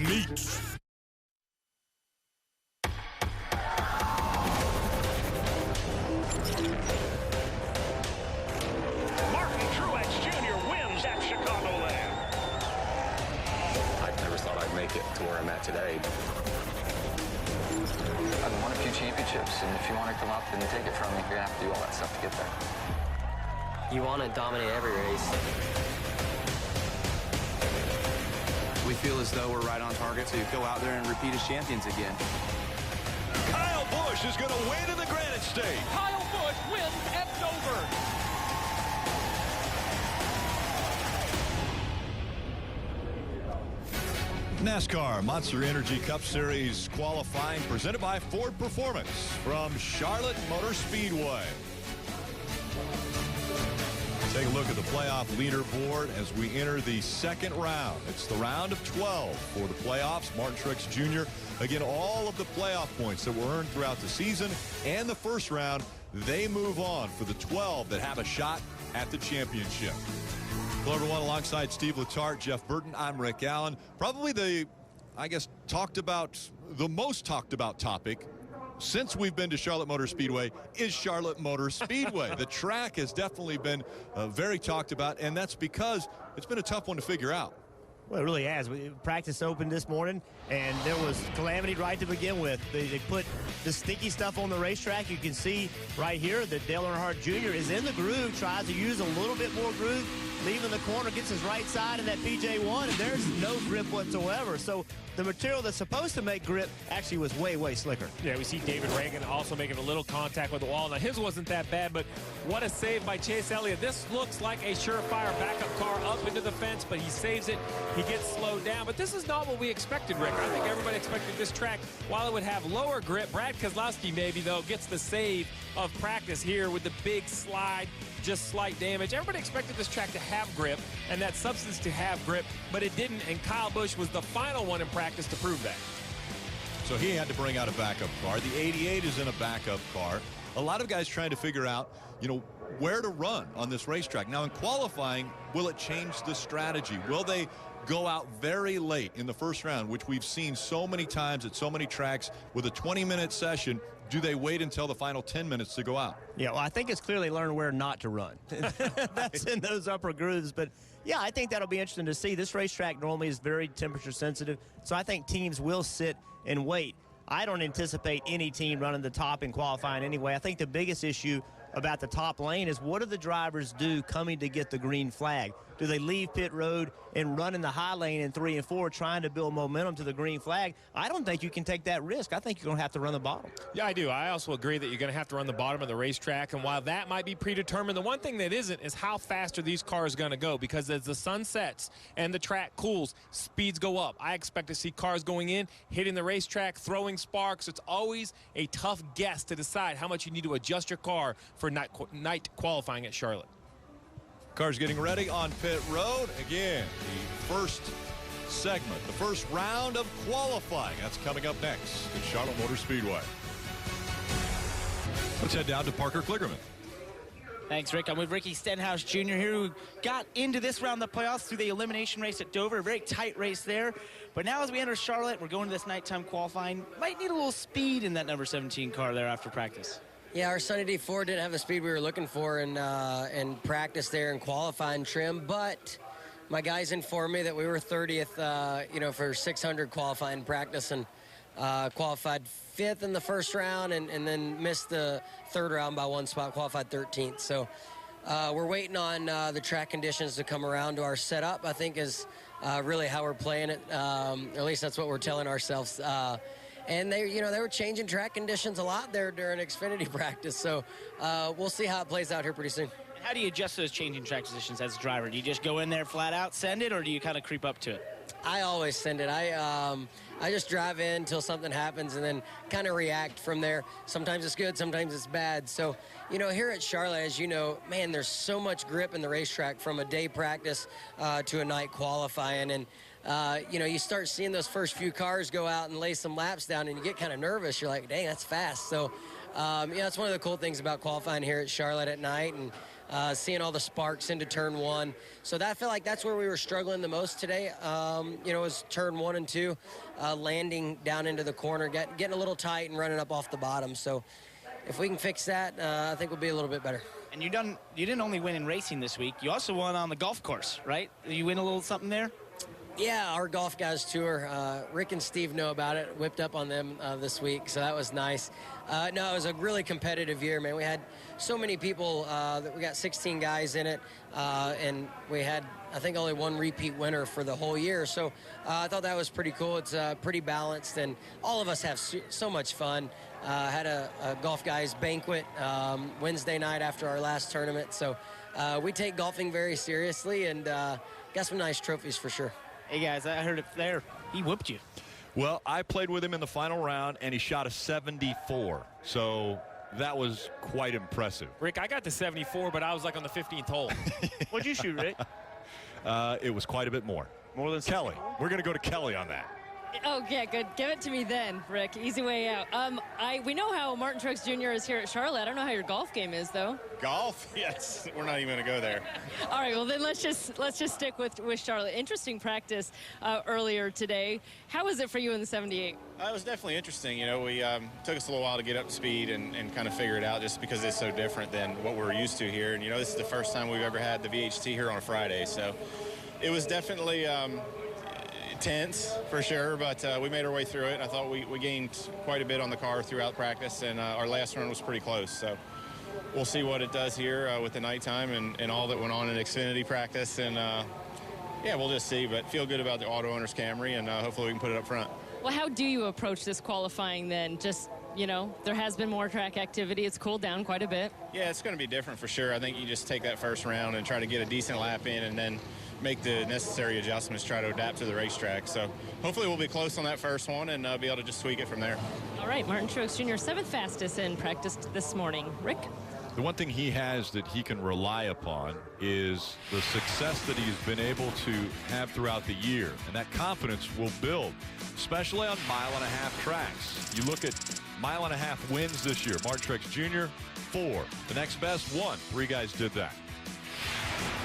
meat. Martin Truex Jr. wins at Chicagoland. I never thought I'd make it to where I'm at today. I've won a few championships, and if you want to come up and take it from me, you're going to have to do all that stuff to get there. You want to dominate every race. We feel as though we're right on target to go out there and repeat as champions again. Kyle Busch is going to win in the Granite State. Kyle Busch wins at Dover. NASCAR Monster Energy Cup Series qualifying presented by Ford Performance from Charlotte Motor Speedway. Take a look at the playoff leaderboard as we enter the second round. It's the round of 12 for the playoffs. Martin Truex Jr. Again, all of the playoff points that were earned throughout the season and the first round, they move on for the 12 that have a shot at the championship. Hello, everyone. Alongside Steve Letarte, Jeff Burton, I'm Rick Allen. Probably the, the most talked about topic since we've been to Charlotte Motor Speedway is Charlotte Motor Speedway. The track has definitely been very talked about, and that's because it's been a tough one to figure out. Well, it really has. Practice opened this morning, and there was calamity right to begin with. They put the sticky stuff on the racetrack. You can see right here that Dale Earnhardt Jr. is in the groove, tries to use a little bit more groove, leaving the corner, gets his right side of that PJ1, and there's no grip whatsoever. So the material that's supposed to make grip actually was way, way slicker. Yeah, we see David Reagan also making a little contact with the wall. Now, his wasn't that bad, but what a save by Chase Elliott. This looks like a surefire backup car up into the fence, but he saves it. He gets slowed down, but this is not what we expected, Rick. I think everybody expected this track, while it would have lower grip, Brad Keselowski maybe, though, gets the save of practice here with the big slide, just slight damage. Everybody expected this track to have grip and that substance to have grip, but it didn't, and Kyle Busch was the final one in practice to prove that. So he had to bring out a backup car. The 88 is in a backup car. A lot of guys trying to figure out, where to run on this racetrack. Now, in qualifying, will it change the strategy? Will they go out very late in the first round, which we've seen so many times at so many tracks with a 20-minute session? Do they wait until the final 10 minutes to go out? Yeah, well, I think it's clearly learned where not to run. That's in those upper grooves. But, yeah, I think that'll be interesting to see. This racetrack normally is very temperature sensitive, so I think teams will sit and wait. I don't anticipate any team running the top in qualifying anyway. I think the biggest issue about the top lane is what do the drivers do coming to get the green flag? Do they leave pit road and run in the high lane in 3 and 4 trying to build momentum to the green flag? I don't think you can take that risk. I think you're going to have to run the bottom. Yeah, I do. I also agree that you're going to have to run the bottom of the racetrack, and while that might be predetermined, the one thing that isn't is how fast are these cars going to go, because as the sun sets and the track cools, speeds go up. I expect to see cars going in, hitting the racetrack, throwing sparks. It's always a tough guess to decide how much you need to adjust your car for night qualifying at Charlotte. Cars getting ready on pit road. Again, the first segment, the first round of qualifying. That's coming up next at Charlotte Motor Speedway. Let's head down to Parker Kligerman. Thanks, Rick. I'm with Ricky Stenhouse Jr. here, who got into this round of the playoffs through the elimination race at Dover. A very tight race there. But now as we enter Charlotte, we're going to this nighttime qualifying. Might need a little speed in that number 17 car there after practice. Yeah, our Sunny D Ford didn't have the speed we were looking for in practice there and qualifying trim, but my guys informed me that we were 30th, for 600 qualifying practice, and qualified 5th in the first round and then missed the third round by 1 spot, qualified 13th. So we're waiting on the track conditions to come around to our setup, I think is really how we're playing it. At least that's what we're telling ourselves. And they were changing track conditions a lot there during Xfinity practice. So we'll see how it plays out here pretty soon. How do you adjust those changing track positions as a driver? Do you just go in there flat out, send it, or do you kind of creep up to it? I always send it. I just drive in until something happens and then kind of react from there. Sometimes it's good, sometimes it's bad. So, here at Charlotte, as you know, man, there's so much grip in the racetrack from a day practice to a night qualifying. And you start seeing those first few cars go out and lay some laps down, and you get kind of nervous. You're like, dang, that's fast. So, that's one of the cool things about qualifying here at Charlotte at night. And seeing all the sparks into turn 1. So I feel like that's where we were struggling the most today. Was turn 1 and 2, landing down into the corner, getting a little tight and running up off the bottom. So if we can fix that, I think we'll be a little bit better. And you didn't only win in racing this week, you also won on the golf course, right? You win a little something there? Yeah, our Golf Guys Tour, Rick and Steve know about it. Whipped up on them this week, so that was nice. No, it was a really competitive year, man. We had so many people. We got 16 guys in it, and we had, I think, only one repeat winner for the whole year. So I thought that was pretty cool. It's pretty balanced, and all of us have so much fun. Had a Golf Guys banquet Wednesday night after our last tournament. So we take golfing very seriously, and got some nice trophies for sure. Hey, guys, I heard it there. He whooped you. Well, I played with him in the final round, and he shot a 74. So that was quite impressive. Rick, I got to 74, but I was like on the 15th hole. What'd you shoot, Rick? It was quite a bit more. More than Kelly. We're going to go to Kelly on that. Oh, yeah, good. Give it to me then, Rick. Easy way out. We know how Martin Truex Jr. is here at Charlotte. I don't know how your golf game is, though. Golf? Yes, we're not even going to go there. All right, well, then let's just stick with Charlotte. Interesting practice earlier today. How was it for you in the 78? It was definitely interesting. You know, we took us a little while to get up to speed and kind of figure it out just because it's so different than what we're used to here. And, you know, this is the first time we've ever had the VHT here on a Friday. So it was definitely tense for sure, but we made our way through it. I thought we gained quite a bit on the car throughout practice, and our last run was pretty close. So we'll see what it does here with the nighttime and all that went on in Xfinity practice. And, yeah, we'll just see, but feel good about the Auto Owners Camry, and hopefully we can put it up front. Well, how do you approach this qualifying then? Just, you know, there has been more track activity. It's cooled down quite a bit. Yeah, it's going to be different for sure. I think you just take that first round and try to get a decent lap in and then make the necessary adjustments, try to adapt to the racetrack. So hopefully we'll be close on that first one and be able to just tweak it from there. All right, Martin Truex Jr., 7th fastest in practice this morning. Rick? The one thing he has that he can rely upon is the success that he's been able to have throughout the year. And that confidence will build, especially on mile-and-a-half tracks. You look at mile-and-a-half wins this year. Martin Truex Jr., 4. The next best, 1. 3 guys did that.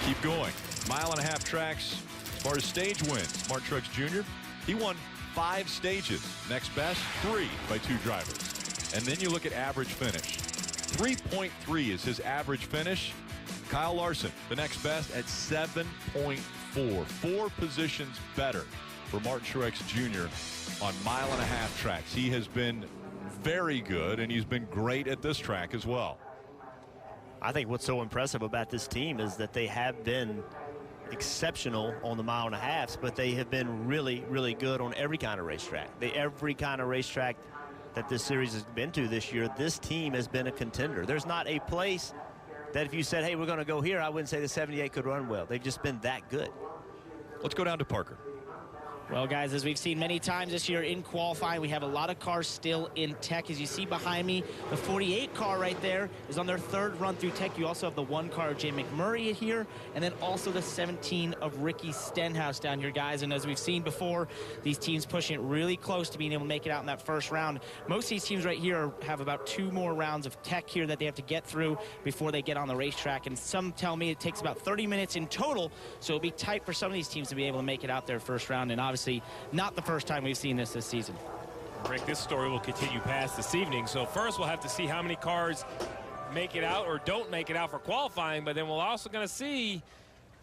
Keep going. Mile-and-a-half tracks, as far as stage wins, Martin Truex Jr., he won 5 stages. Next best, 3 by 2 drivers. And then you look at average finish. 3.3 is his average finish. Kyle Larson, the next best at 7.4. 4 positions better for Martin Truex Jr. on mile-and-a-half tracks. He has been very good, and he's been great at this track as well. I think what's so impressive about this team is that they have been exceptional on the mile-and-a-halves, but they have been really, really good on every kind of racetrack. Every kind of racetrack that this series has been to this year, this team has been a contender. There's not a place that if you said, hey, we're going to go here, I wouldn't say the 78 could run well. They've just been that good. Let's go down to Parker. Well, guys, as we've seen many times this year in qualifying, we have a lot of cars still in tech. As you see behind me, the 48 car right there is on their 3rd run through tech. You also have the 1 car of Jay McMurray here, and then also the 17 of Ricky Stenhouse down here, guys. And as we've seen before, these teams pushing it really close to being able to make it out in that first round. Most of these teams right here have about 2 more rounds of tech here that they have to get through before they get on the racetrack. And some tell me it takes about 30 minutes in total, so it'll be tight for some of these teams to be able to make it out there first round. And obviously not the first time we've seen this season. Rick, this story will continue past this evening. So first we'll have to see how many cars make it out or don't make it out for qualifying, but then we're also going to see,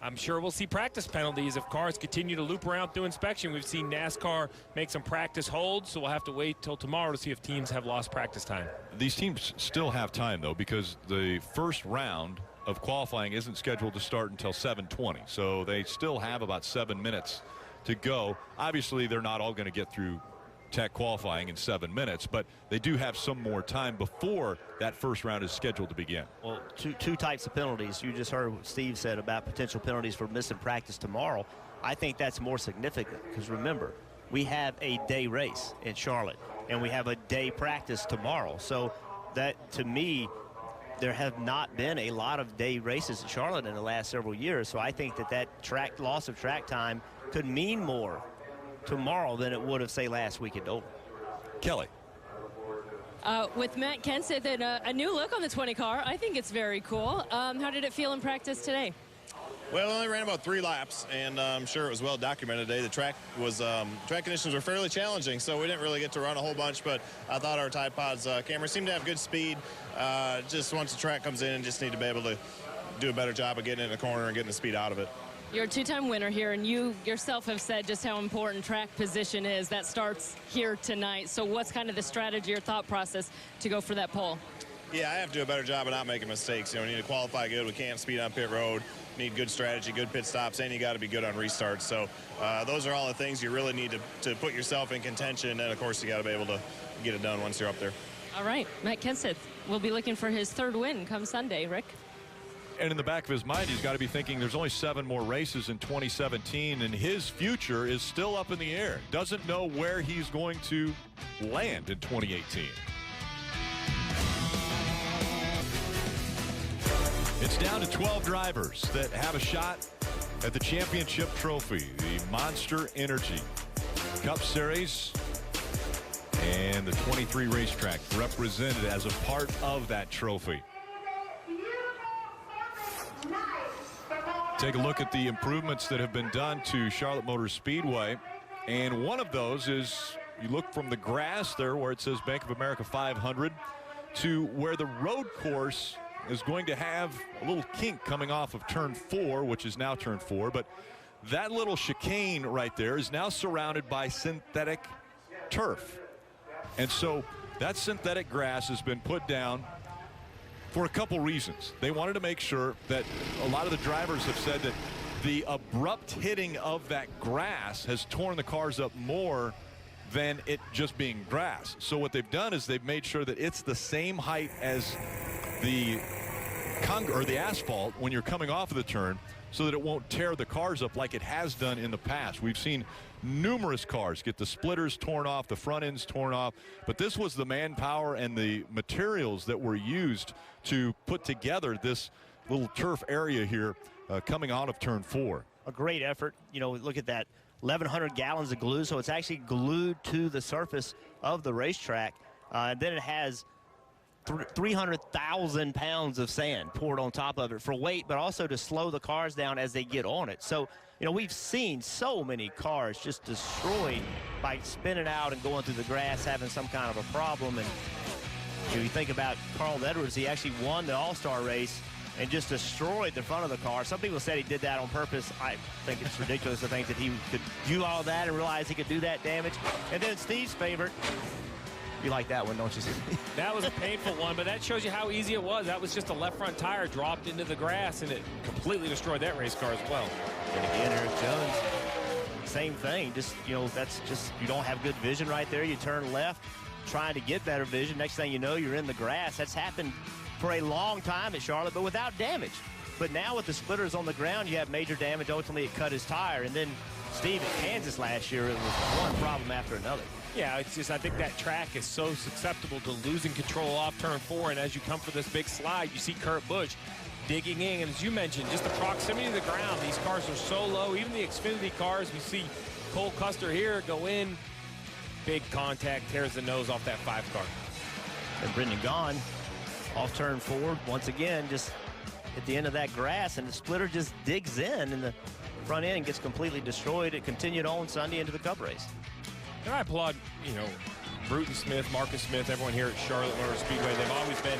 I'm sure we'll see practice penalties if cars continue to loop around through inspection. We've seen NASCAR make some practice holds, so we'll have to wait till tomorrow to see if teams have lost practice time. These teams still have time, though, because the first round of qualifying isn't scheduled to start until 7:20, so they still have about 7 minutes to go. Obviously, they're not all going to get through tech qualifying in 7 minutes, but they do have some more time before that first round is scheduled to begin. Well, two types of penalties. You just heard what Steve said about potential penalties for missing practice tomorrow. I think that's more significant because remember, we have a day race in Charlotte and we have a day practice tomorrow. So that, to me, there have not been a lot of day races in Charlotte in the last several years. So I think that loss of track time could mean more tomorrow than it would have, say, last week at Dover. Kelly. With Matt Kenseth and a new look on the 20 car. I think it's very cool. How did it feel in practice today? Well, we only ran about 3 laps, and I'm sure it was well documented today. The track conditions were fairly challenging, so we didn't really get to run a whole bunch, but I thought our Tide Pods camera seemed to have good speed. Just once the track comes in, just need to be able to do a better job of getting in the corner and getting the speed out of it. You're a 2-time winner here, and you yourself have said just how important track position is. That starts here tonight. So what's kind of the strategy or thought process to go for that pole? Yeah, I have to do a better job of not making mistakes. You know, we need to qualify good. We can't speed on pit road. Need good strategy, good pit stops, and you got to be good on restarts. So those are all the things you really need to put yourself in contention. And, of course, you got to be able to get it done once you're up there. All right. Matt Kenseth will be looking for his 3rd win come Sunday, Rick. And in the back of his mind, he's got to be thinking there's only 7 more races in 2017, and his future is still up in the air. Doesn't know where he's going to land in 2018. It's down to 12 drivers that have a shot at the championship trophy, the Monster Energy Cup Series, and the 23 racetrack represented as a part of that trophy. Take a look at the improvements that have been done to Charlotte Motor Speedway, and one of those is you look from the grass there where it says Bank of America 500 to where the road course is going to have a little kink coming off of turn 4, which is now turn 4, but that little chicane right there is now surrounded by synthetic turf. And so that synthetic grass has been put down for a couple reasons. They wanted to make sure that a lot of the drivers have said that the abrupt hitting of that grass has torn the cars up more than it just being grass. So what they've done is they've made sure that it's the same height as the asphalt when you're coming off of the turn, so that it won't tear the cars up like it has done in the past. We've seen numerous cars get the splitters torn off, the front ends torn off, but this was the manpower and the materials that were used to put together this little turf area here coming out of turn 4. A great effort. You know, look at that, 1,100 gallons of glue, so it's actually glued to the surface of the racetrack. And then it has 300,000 pounds of sand poured on top of it for weight, but also to slow the cars down as they get on it. So, you know, we've seen so many cars just destroyed by spinning out and going through the grass, having some kind of a problem. And you think about Carl Edwards, he actually won the All-Star race and just destroyed the front of the car. Some people said he did that on purpose. I think it's ridiculous to think that he could do all that and realize he could do that damage. And then Steve's favorite. You like that one, don't you? That was a painful one, but that shows you how easy it was. That was just a left front tire dropped into the grass, and it completely destroyed that race car as well. And again, Eric Jones, same thing. Just, you know, that's just, you don't have good vision right there. You turn left, trying to get better vision. Next thing you know, you're in the grass. That's happened for a long time at Charlotte, but without damage. But now with the splitters on the ground, you have major damage. Ultimately, it cut his tire. And then Steve at Kansas last year, it was one problem after another. Yeah, it's just, I think that track is so susceptible to losing control off turn 4, and as you come for this big slide, you see Kurt Busch digging in, and as you mentioned, just the proximity to the ground. These cars are so low, even the Xfinity cars. We see Cole Custer here go in, big contact, tears the nose off that 5 car. And Brendan Gaughan off turn 4, once again, just at the end of that grass, and the splitter just digs in, and the front end gets completely destroyed. It continued on Sunday into the Cup race. And I applaud, you know, Bruton Smith, Marcus Smith, everyone here at Charlotte Motor Speedway. They've always been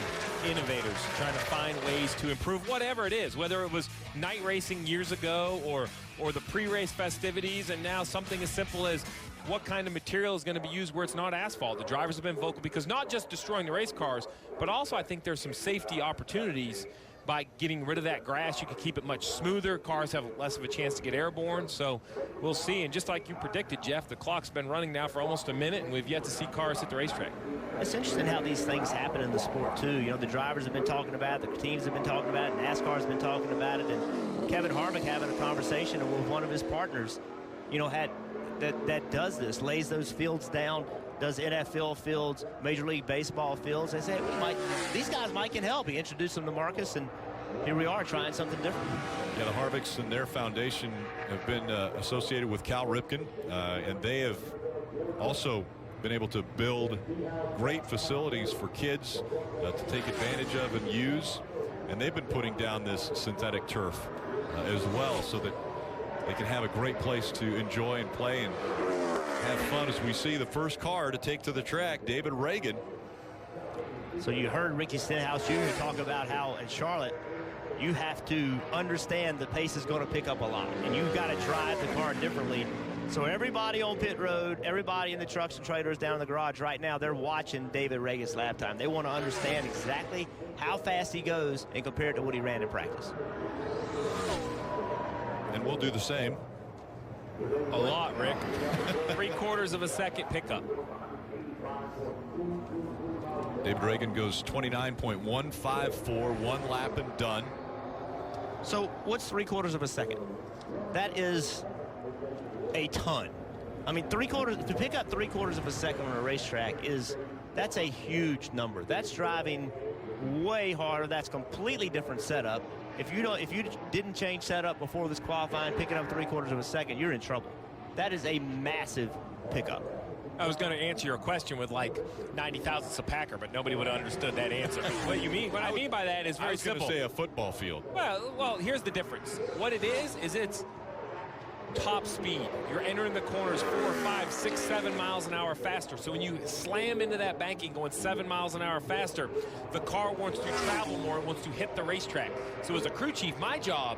innovators, trying to find ways to improve whatever it is, whether it was night racing years ago or the pre-race festivities, and now something as simple as what kind of material is going to be used where it's not asphalt. The drivers have been vocal because not just destroying the race cars, but also I think there's some safety opportunities. By getting rid of that grass, you can keep it much smoother. Cars have less of a chance to get airborne. So we'll see. And just like you predicted, Jeff, the clock's been running now for almost a minute, and we've yet to see cars hit the racetrack. It's interesting how these things happen in the sport, too. You know, the drivers have been talking about it, the teams have been talking about it, NASCAR's been talking about it, and Kevin Harvick having a conversation with one of his partners, you know, that does this, lays those fields down, does NFL fields, Major League Baseball fields. They say, these guys might can help. He introduced them to Marcus, and here we are trying something different. Yeah, the Harvicks and their foundation have been associated with Cal Ripken, and they have also been able to build great facilities for kids to take advantage of and use. And they've been putting down this synthetic turf as well, so that they can have a great place to enjoy and play and have fun. As we see the first car to take to the track, David Ragan. So you heard Ricky Stenhouse Jr. talk about how in Charlotte you have to understand the pace is going to pick up a lot, and you've got to drive the car differently. So everybody on pit road, everybody in the trucks and trailers down in the garage right now, they're watching David Ragan's lap time. They want to understand exactly how fast he goes and compare it to what he ran in practice. And we'll do the same. A lot, Rick. 3/4 of a second pickup. David Ragan goes 29.154, 1 lap and done. So what's 3/4 of a second? That is a ton. I mean, to pick up 3/4 of a second on a racetrack that's a huge number. That's driving way harder. That's completely different setup. If you didn't change setup before this qualifying, picking up 3/4 of a second, you're in trouble. That is a massive pickup. I was going to answer your question with like 90 thousandths a Packer, but nobody would have understood that answer. What I mean by that is very simple. I was going to say a football field. Well, here's the difference. What it is it's top speed. You're entering the corners 4, 5, 6, 7 miles an hour faster. So when you slam into that banking going 7 miles an hour faster, the car wants to travel more. It wants to hit the racetrack. So as a crew chief, my job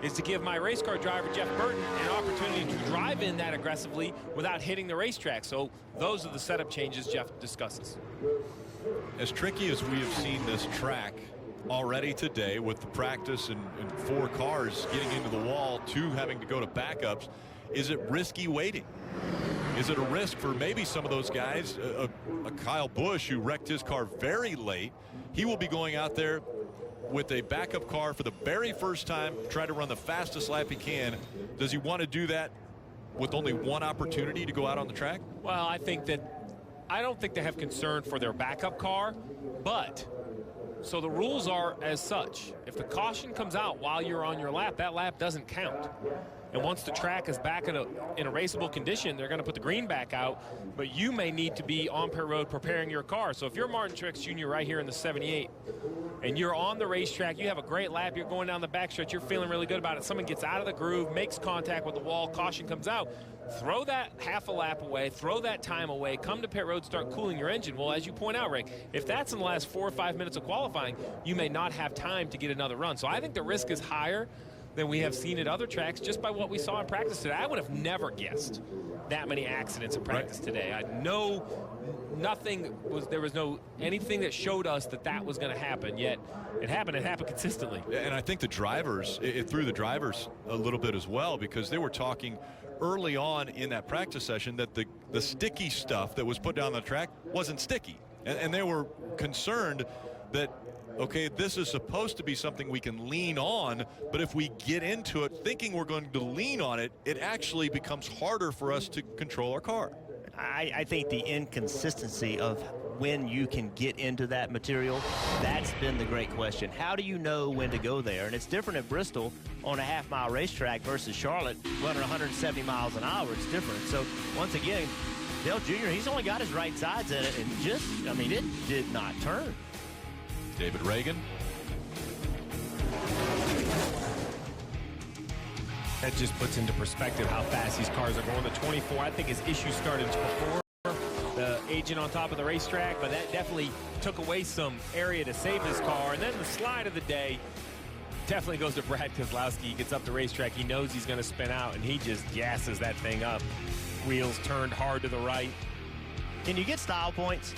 is to give my race car driver, Jeff Burton, an opportunity to drive in that aggressively without hitting the racetrack. So those are the setup changes Jeff discusses. As tricky as we have seen this track already today, with the practice and 4 cars getting into the wall, 2 having to go to backups, is it risky waiting? Is it a risk for maybe some of those guys? A Kyle Busch, who wrecked his car very late, he will be going out there with a backup car for the very first time, try to run the fastest lap he can. Does he want to do that with only 1 opportunity to go out on the track? Well, I don't think they have concern for their backup car, but so the rules are as such. If the caution comes out while you're on your lap, that lap doesn't count. And once the track is back in a raceable condition, they're going to put the green back out, but you may need to be on pit road preparing your car. So if you're Martin Truex Jr. right here in the 78 and you're on the racetrack, you have a great lap, you're going down the backstretch, you're feeling really good about it. Someone gets out of the groove, makes contact with the wall, caution comes out. Throw that half a lap away, throw that time away, come to pit road, start cooling your engine. Well, as you point out, Rick, if that's in the last 4 or 5 minutes of qualifying, you may not have time to get another run. So I think the risk is higher than we have seen at other tracks just by what we saw in practice today. I would have never guessed that many accidents in practice today. I know there was no anything that showed us that was going to happen, yet it happened consistently. And I think the drivers, it threw the drivers a little bit as well, because they were talking early on in that practice session that the sticky stuff that was put down the track wasn't sticky. And they were concerned that, okay, this is supposed to be something we can lean on, but if we get into it thinking we're going to lean on it, it actually becomes harder for us to control our car. I think the inconsistency of when you can get into that material, that's been the great question. How do you know when to go there? And it's different at Bristol on a half-mile racetrack versus Charlotte running 170 miles an hour. It's different. So once again, Dale Jr., he's only got his right sides in it, and it did not turn. David Ragan. That just puts into perspective how fast these cars are going. The 24, I think his issue started before the agent on top of the racetrack, but that definitely took away some area to save his car. And then the slide of the day definitely goes to Brad Keselowski. He gets up the racetrack, he knows he's going to spin out, and he just gasses that thing up. Wheels turned hard to the right. Can you get style points?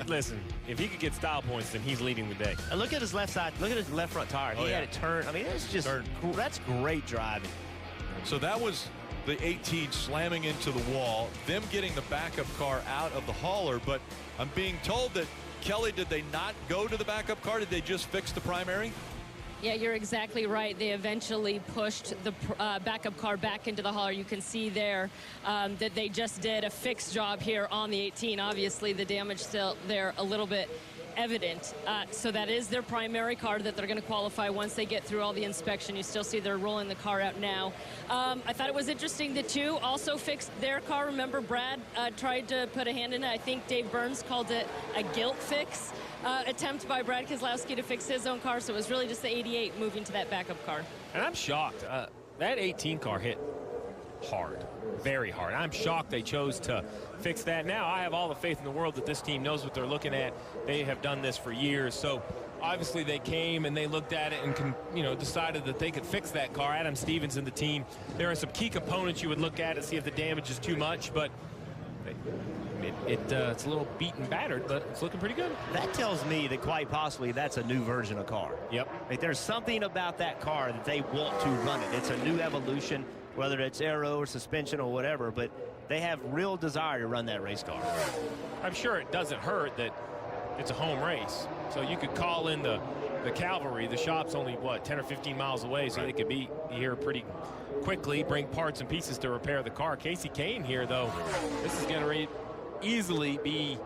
Listen, if he could get style points, then he's leading the day. And look at his left side. Look at his left front tire. He had it turned. I mean, it's just, that's great driving. So that was the 18 slamming into the wall, them getting the backup car out of the hauler. But I'm being told that, Kelly, did they not go to the backup car? Did they just fix the primary? Yeah, you're exactly right. They eventually pushed the backup car back into the hauler. You can see there that they just did a fixed job here on the 18. Obviously, the damage still there a little bit evident. So that is their primary car that they're going to qualify once they get through all the inspection. You still see they're rolling the car out now. I thought it was interesting the two also fixed their car. Remember, Brad tried to put a hand in it. I think Dave Burns called it a guilt fix attempt by Brad Keselowski to fix his own car. So it was really just the 88 moving to that backup car. And I'm shocked. That 18 car hit hard, very hard. I'm shocked they chose to fix that. Now, I have all the faith in the world that this team knows what they're looking at. They have done this for years. So obviously they came and they looked at it and decided that they could fix that car. Adam Stevens and the team. There are some key components you would look at and see if the damage is too much, but it's a little beaten, battered, but it's looking pretty good. That tells me that quite possibly that's a new version of car. Yep. Like, there's something about that car that they want to run it. It's a new evolution, whether it's aero or suspension or whatever, but they have real desire to run that race car. I'm sure it doesn't hurt that it's a home race. So you could call in the cavalry. The shop's only, 10 or 15 miles away, so they could be here pretty quickly, bring parts and pieces to repair the car. Kasey Kahne here, though, this is going to easily be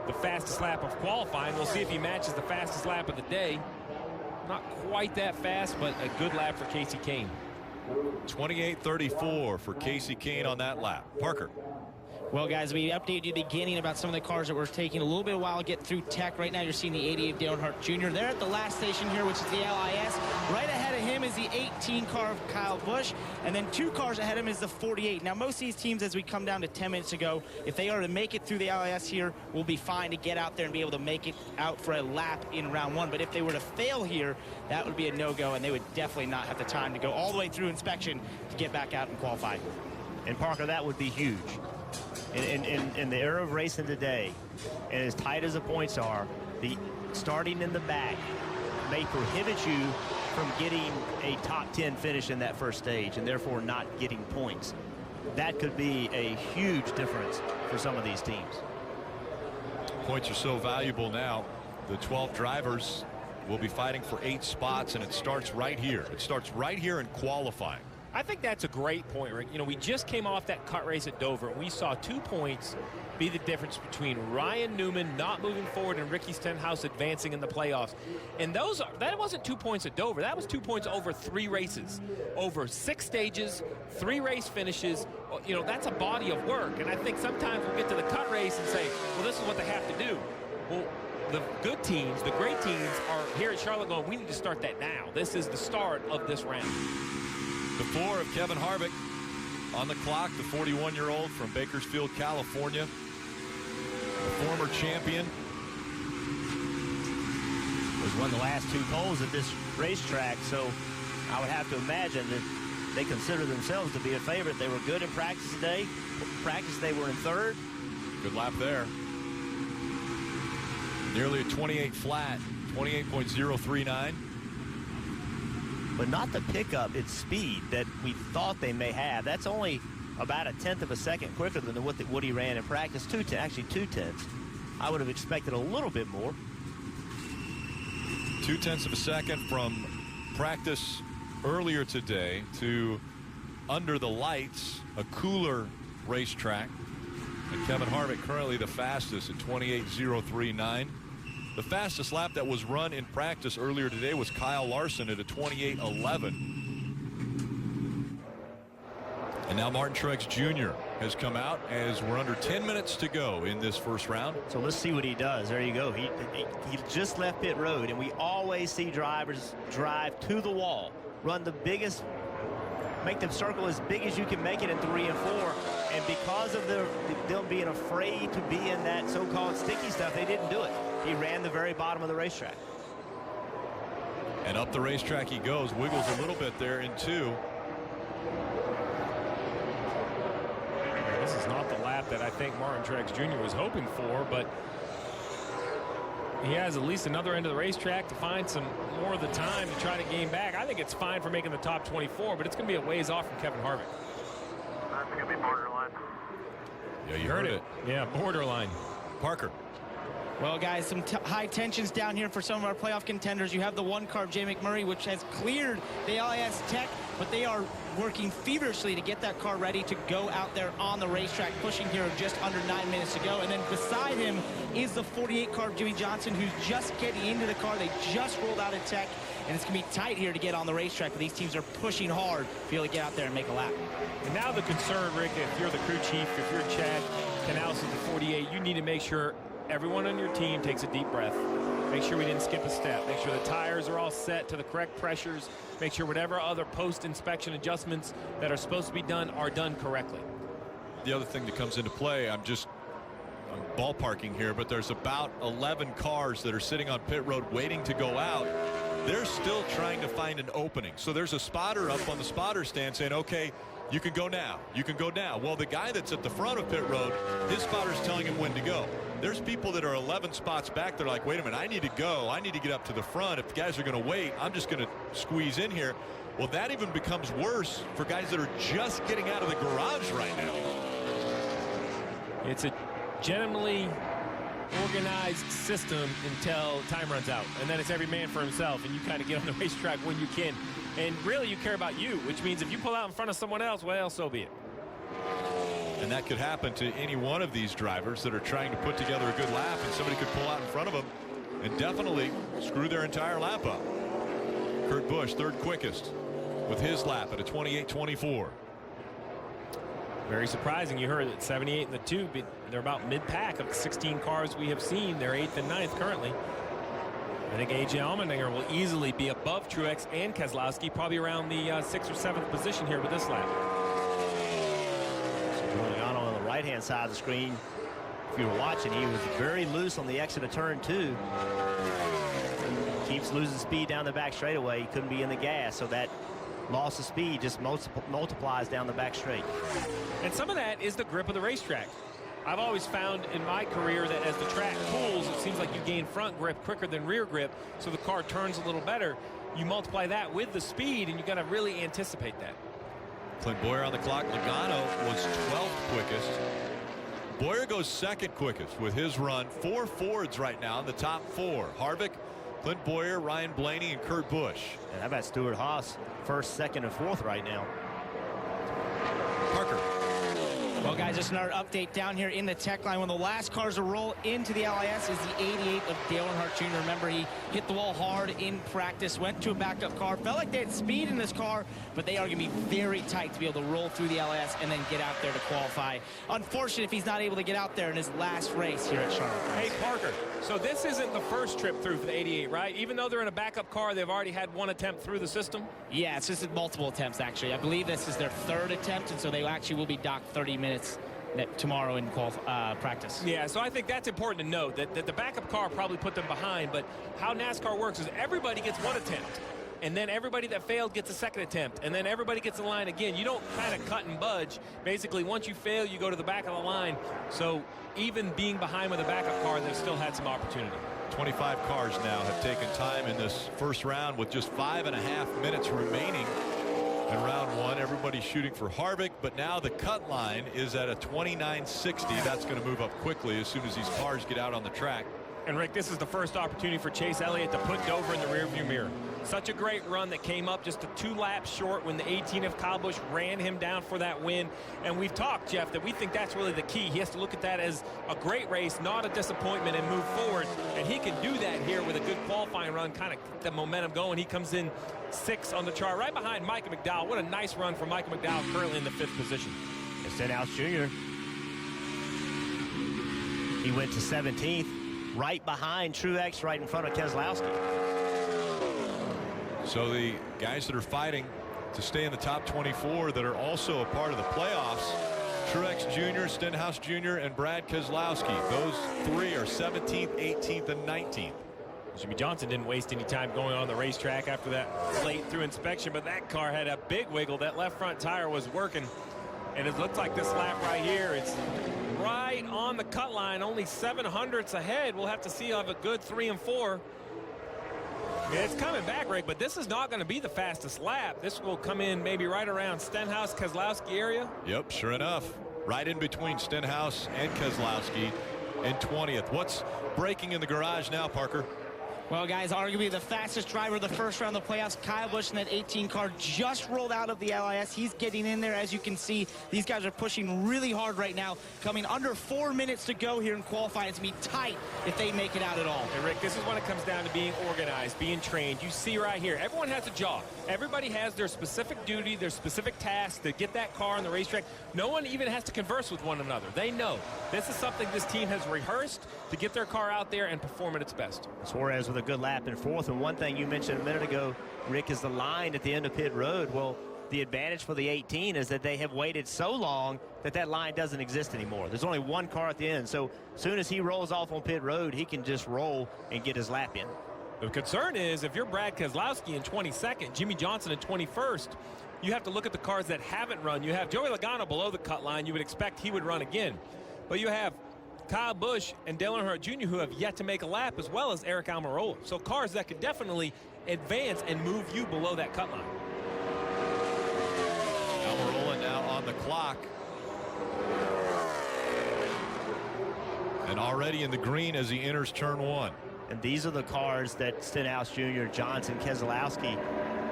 the fastest lap of qualifying. We'll see if he matches the fastest lap of the day. Not quite that fast, but a good lap for Kasey Kahne. 28:34 for Kasey Kahne on that lap. Parker. Well, guys, we updated you at the beginning about some of the cars that were taking a little bit of a while to get through tech. Right now, you're seeing the 88 of Dale Earnhardt Jr. They're at the last station here, which is the LIS. Right ahead of him is the 18 car of Kyle Busch, and then 2 cars ahead of him is the 48. Now, most of these teams, as we come down to 10 minutes ago, if they are to make it through the LIS here, will be fine to get out there and be able to make it out for a lap in round 1. But if they were to fail here, that would be a no-go, and they would definitely not have the time to go all the way through inspection to get back out and qualify. And, Parker, that would be huge. In the era of racing today, and as tight as the points are, the starting in the back may prohibit you from getting a top 10 finish in that first stage and therefore not getting points. That could be a huge difference for some of these teams. Points are so valuable now. The 12 drivers will be fighting for 8 spots, and it starts right here. It starts right here in qualifying. I think that's a great point, Rick. We just came off that cut race at Dover, and we saw 2 points be the difference between Ryan Newman not moving forward and Ricky Stenhouse advancing in the playoffs. And that wasn't 2 points at Dover. That was 2 points over 3 races, over 6 stages, 3 race finishes. That's a body of work. And I think sometimes we'll get to the cut race and say, well, this is what they have to do. Well, the good teams, the great teams are here at Charlotte going, we need to start that now. This is the start of this round. The 4 of Kevin Harvick on the clock, the 41-year-old from Bakersfield, California, the former champion. Was won the last 2 poles at this racetrack, so I would have to imagine that they consider themselves to be a favorite. They were good in practice today. Practice, they were in 3rd. Good lap there. Nearly a 28 flat, 28.039. But not the pickup, it's speed that we thought they may have. That's only about a 1/10 of a second quicker than what he ran in practice. 2/10. I would have expected a little bit more. 0.2 of a second from practice earlier today to under the lights, a cooler racetrack. And Kevin Harvick currently the fastest at 28.039. The fastest lap that was run in practice earlier today was Kyle Larson at a 28.11. And now Martin Truex Jr. has come out as we're under 10 minutes to go in this first round. So let's see what he does. There you go. He just left pit road, and we always see drivers drive to the wall, run the biggest, make the circle as big as you can make it in 3 and 4. And because of them being afraid to be in that so-called sticky stuff, they didn't do it. He ran the very bottom of the racetrack. And up the racetrack he goes, wiggles a little bit there in 2. This is not the lap that I think Martin Truex Jr. was hoping for, but he has at least another end of the racetrack to find some more of the time to try to gain back. I think it's fine for making the top 24, but it's going to be a ways off from Kevin Harvick. That's going to be borderline. Yeah, you heard it. Yeah, borderline. Parker. Well, guys, some high tensions down here for some of our playoff contenders. You have the 1 car of Jay McMurray, which has cleared the LIS Tech but they are working feverishly to get that car ready to go out there on the racetrack, pushing here just under 9 minutes to go. And then beside him is the 48 car of Jimmie Johnson, who's just getting into the car. They just rolled out of tech, and it's going to be tight here to get on the racetrack, but these teams are pushing hard to be able to get out there and make a lap. And now the concern, Rick, if you're the crew chief, if you're Chad Canals at the 48, you need to make sure everyone on your team takes a deep breath. Make sure we didn't skip a step. Make sure the tires are all set to the correct pressures. Make sure whatever other post-inspection adjustments that are supposed to be done are done correctly. The other thing that comes into play, I'm ballparking here, but there's about 11 cars that are sitting on pit road waiting to go out. They're still trying to find an opening. So there's a spotter up on the spotter stand saying, okay, you can go now. You can go now. Well, the guy that's at the front of pit road, his spotter's telling him when to go. There's people that are 11 spots back. They're like, wait a minute, I need to go. I need to get up to the front. If the guys are going to wait, I'm just going to squeeze in here. Well, that even becomes worse for guys that are just getting out of the garage right now. It's a generally organized system until time runs out, and then it's every man for himself, and you kind of get on the racetrack when you can. And really, you care about you, which means if you pull out in front of someone else, well, so be it. And that could happen to any one of these drivers that are trying to put together a good lap, and somebody could pull out in front of them and definitely screw their entire lap up. Kurt Busch, third quickest with his lap at a 28.24. Very surprising. You heard that 78 in the 2, but they're about mid-pack of the 16 cars we have seen. They're 8th and 9th currently. I think A.J. Allmendinger will easily be above Truex and Keselowski, probably around the 6th or 7th position here with this lap. Going on the right-hand side of the screen, if you were watching, he was very loose on the exit of turn 2. Keeps losing speed down the back straightaway. He couldn't be in the gas, so that loss of speed just multiplies down the back straight. And some of that is the grip of the racetrack. I've always found in my career that as the track cools, it seems like you gain front grip quicker than rear grip, so the car turns a little better. You multiply that with the speed, and you got to really anticipate that. Clint Bowyer on the clock. Logano was 12th quickest. Bowyer goes second quickest with his run. 4 Fords right now in the top 4. Harvick, Clint Bowyer, Ryan Blaney, and Kurt Busch. And how about Stuart Haas, 1st, 2nd, and 4th right now? Parker. Well, guys, just another update down here in the tech line. One of the last cars to roll into the LIS is the 88 of Dale Earnhardt Jr. Remember, he hit the wall hard in practice, went to a backup car, felt like they had speed in this car, but they are going to be very tight to be able to roll through the LIS and then get out there to qualify. Unfortunate if he's not able to get out there in his last race here at Charlotte. Hey, Parker, so this isn't the first trip through for the 88, right? Even though they're in a backup car, they've already had one attempt through the system? Yeah, it's just multiple attempts, actually. I believe this is their 3rd attempt, and so they actually will be docked 30 minutes tomorrow in practice. Yeah, so I think that's important to note, that the backup car probably put them behind, but how NASCAR works is everybody gets one attempt, and then everybody that failed gets a second attempt, and then everybody gets in line again. You don't kind of cut and budge. Basically, once you fail, you go to the back of the line. So even being behind with a backup car, they've still had some opportunity. 25 cars now have taken time in this first round with just 5.5 minutes remaining in round 1. Everybody's shooting for Harvick, but now the cut line is at a 29.60. That's going to move up quickly as soon as these cars get out on the track. And Rick, this is the first opportunity for Chase Elliott to put Dover in the rearview mirror. Such a great run that came up just 2 laps short when the 18 of Kyle Busch ran him down for that win. And we've talked, Jeff, that we think that's really the key. He has to look at that as a great race, not a disappointment, and move forward. And he can do that here with a good qualifying run, kind of get the momentum going. He comes in 6th on the chart, right behind Micah McDowell. What a nice run for Micah McDowell, currently in the 5th position. And Stenhouse Jr. He went to 17th, right behind Truex, right in front of Keselowski. So the guys that are fighting to stay in the top 24 that are also a part of the playoffs, Truex Jr., Stenhouse Jr., and Brad Keselowski. Those 3 are 17th, 18th, and 19th. Jimmie Johnson didn't waste any time going on the racetrack after that late through inspection, but that car had a big wiggle. That left front tire was working, and it looks like this lap right here, it's right on the cut line, only 7/100ths ahead. We'll have to see of a good 3 and 4. Yeah, it's coming back, Rick, but this is not going to be the fastest lap. This will come in maybe right around Stenhouse, Keselowski area. Yep, sure enough. Right in between Stenhouse and Keselowski in 20th. What's breaking in the garage now, Parker? Well, guys, arguably the fastest driver of the first round of the playoffs, Kyle Busch in that 18 car, just rolled out of the LIS. He's getting in there. As you can see, these guys are pushing really hard right now, coming under 4 minutes to go here in qualifying. It's going to be tight if they make it out at all. And Rick, this is when it comes down to being organized, being trained. You see right here, everyone has a job. Everybody has their specific duty, their specific task to get that car on the racetrack. No one even has to converse with one another. They know this is something this team has rehearsed to get their car out there and perform at its best. Suarez with a good lap in fourth. And one thing you mentioned a minute ago, Rick, is the line at the end of pit road. Well, the advantage for the 18 is that they have waited so long that that line doesn't exist anymore. There's only one car at the end. So as soon as he rolls off on pit road, he can just roll and get his lap in. The concern is if you're Brad Keselowski in 22nd, Jimmy Johnson in 21st, you have to look at the cars that haven't run. You have Joey Logano below the cut line. You would expect he would run again. But you have Kyle Busch and Dale Earnhardt Jr. who have yet to make a lap, as well as Eric Almirola. So cars that could definitely advance and move you below that cut line. Almirola now on the clock. And already in the green as he enters turn one. And these are the cars that Stenhouse Jr., Johnson, Keselowski,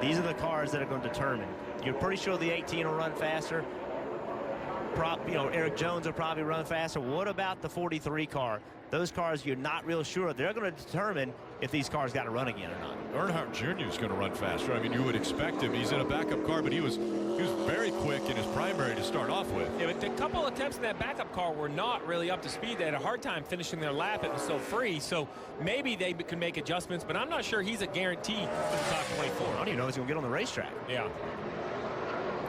these are the cars that are going to determine. You're pretty sure the 18 will run faster. Eric Jones will probably run faster. What about the 43 car? Those cars, you're not real sure. They're going to determine if these cars got to run again or not. Earnhardt Jr. is going to run faster. I mean, you would expect him. He's in a backup car, but he was very quick in his primary to start off with. Yeah, but a couple attempts in that backup car were not really up to speed. They had a hard time finishing their lap. It was so free. So maybe they can make adjustments, but I'm not sure he's a guarantee for the top 24. I don't even know if he's going to get on the racetrack. Yeah.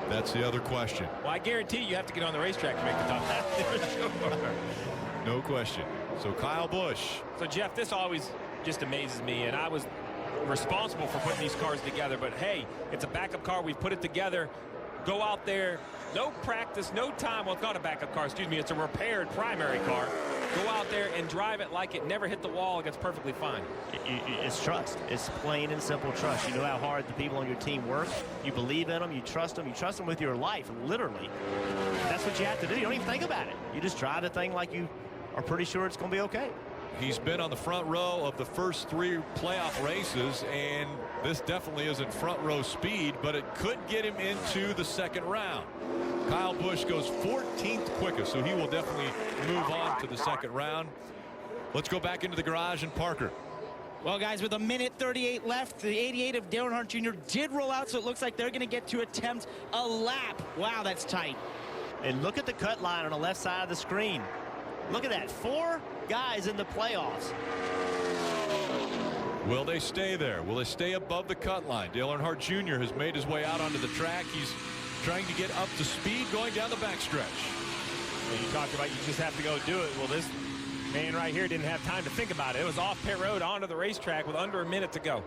That's the other question. Well, I guarantee you have to get on the racetrack to make the top 10. No question. So Kyle Busch. So Jeff, this always just amazes me, and I was responsible for putting these cars together, but hey, it's a backup car. We've put it together. Go out there, no practice, no time. Well, it's not a backup car, excuse me. It's a repaired primary car. Go out there and drive it like it never hit the wall. It gets perfectly fine. It's trust. It's plain and simple trust. You know how hard the people on your team work. You believe in them. You trust them. You trust them with your life, literally. That's what you have to do. You don't even think about it. You just drive the thing like you are pretty sure it's going to be okay. He's been on the front row of the first 3 playoff races, and this definitely isn't front row speed, but it could get him into the second round. Kyle Busch goes 14th quickest, so he will definitely move on to the second round. Let's go back into the garage and Parker. Well, guys, with 1:38 left, the 88 of Dale Earnhardt Jr. did roll out, so it looks like they're going to get to attempt a lap. Wow, that's tight. And look at the cut line on the left side of the screen. Look at that. 4 guys in the playoffs. Will they stay there? Will they stay above the cut line? Dale Earnhardt Jr. has made his way out onto the track. He's trying to get up to speed going down the backstretch. You talked about you just have to go do it. Well, this man right here didn't have time to think about it. It was off pit road onto the racetrack with under a minute to go.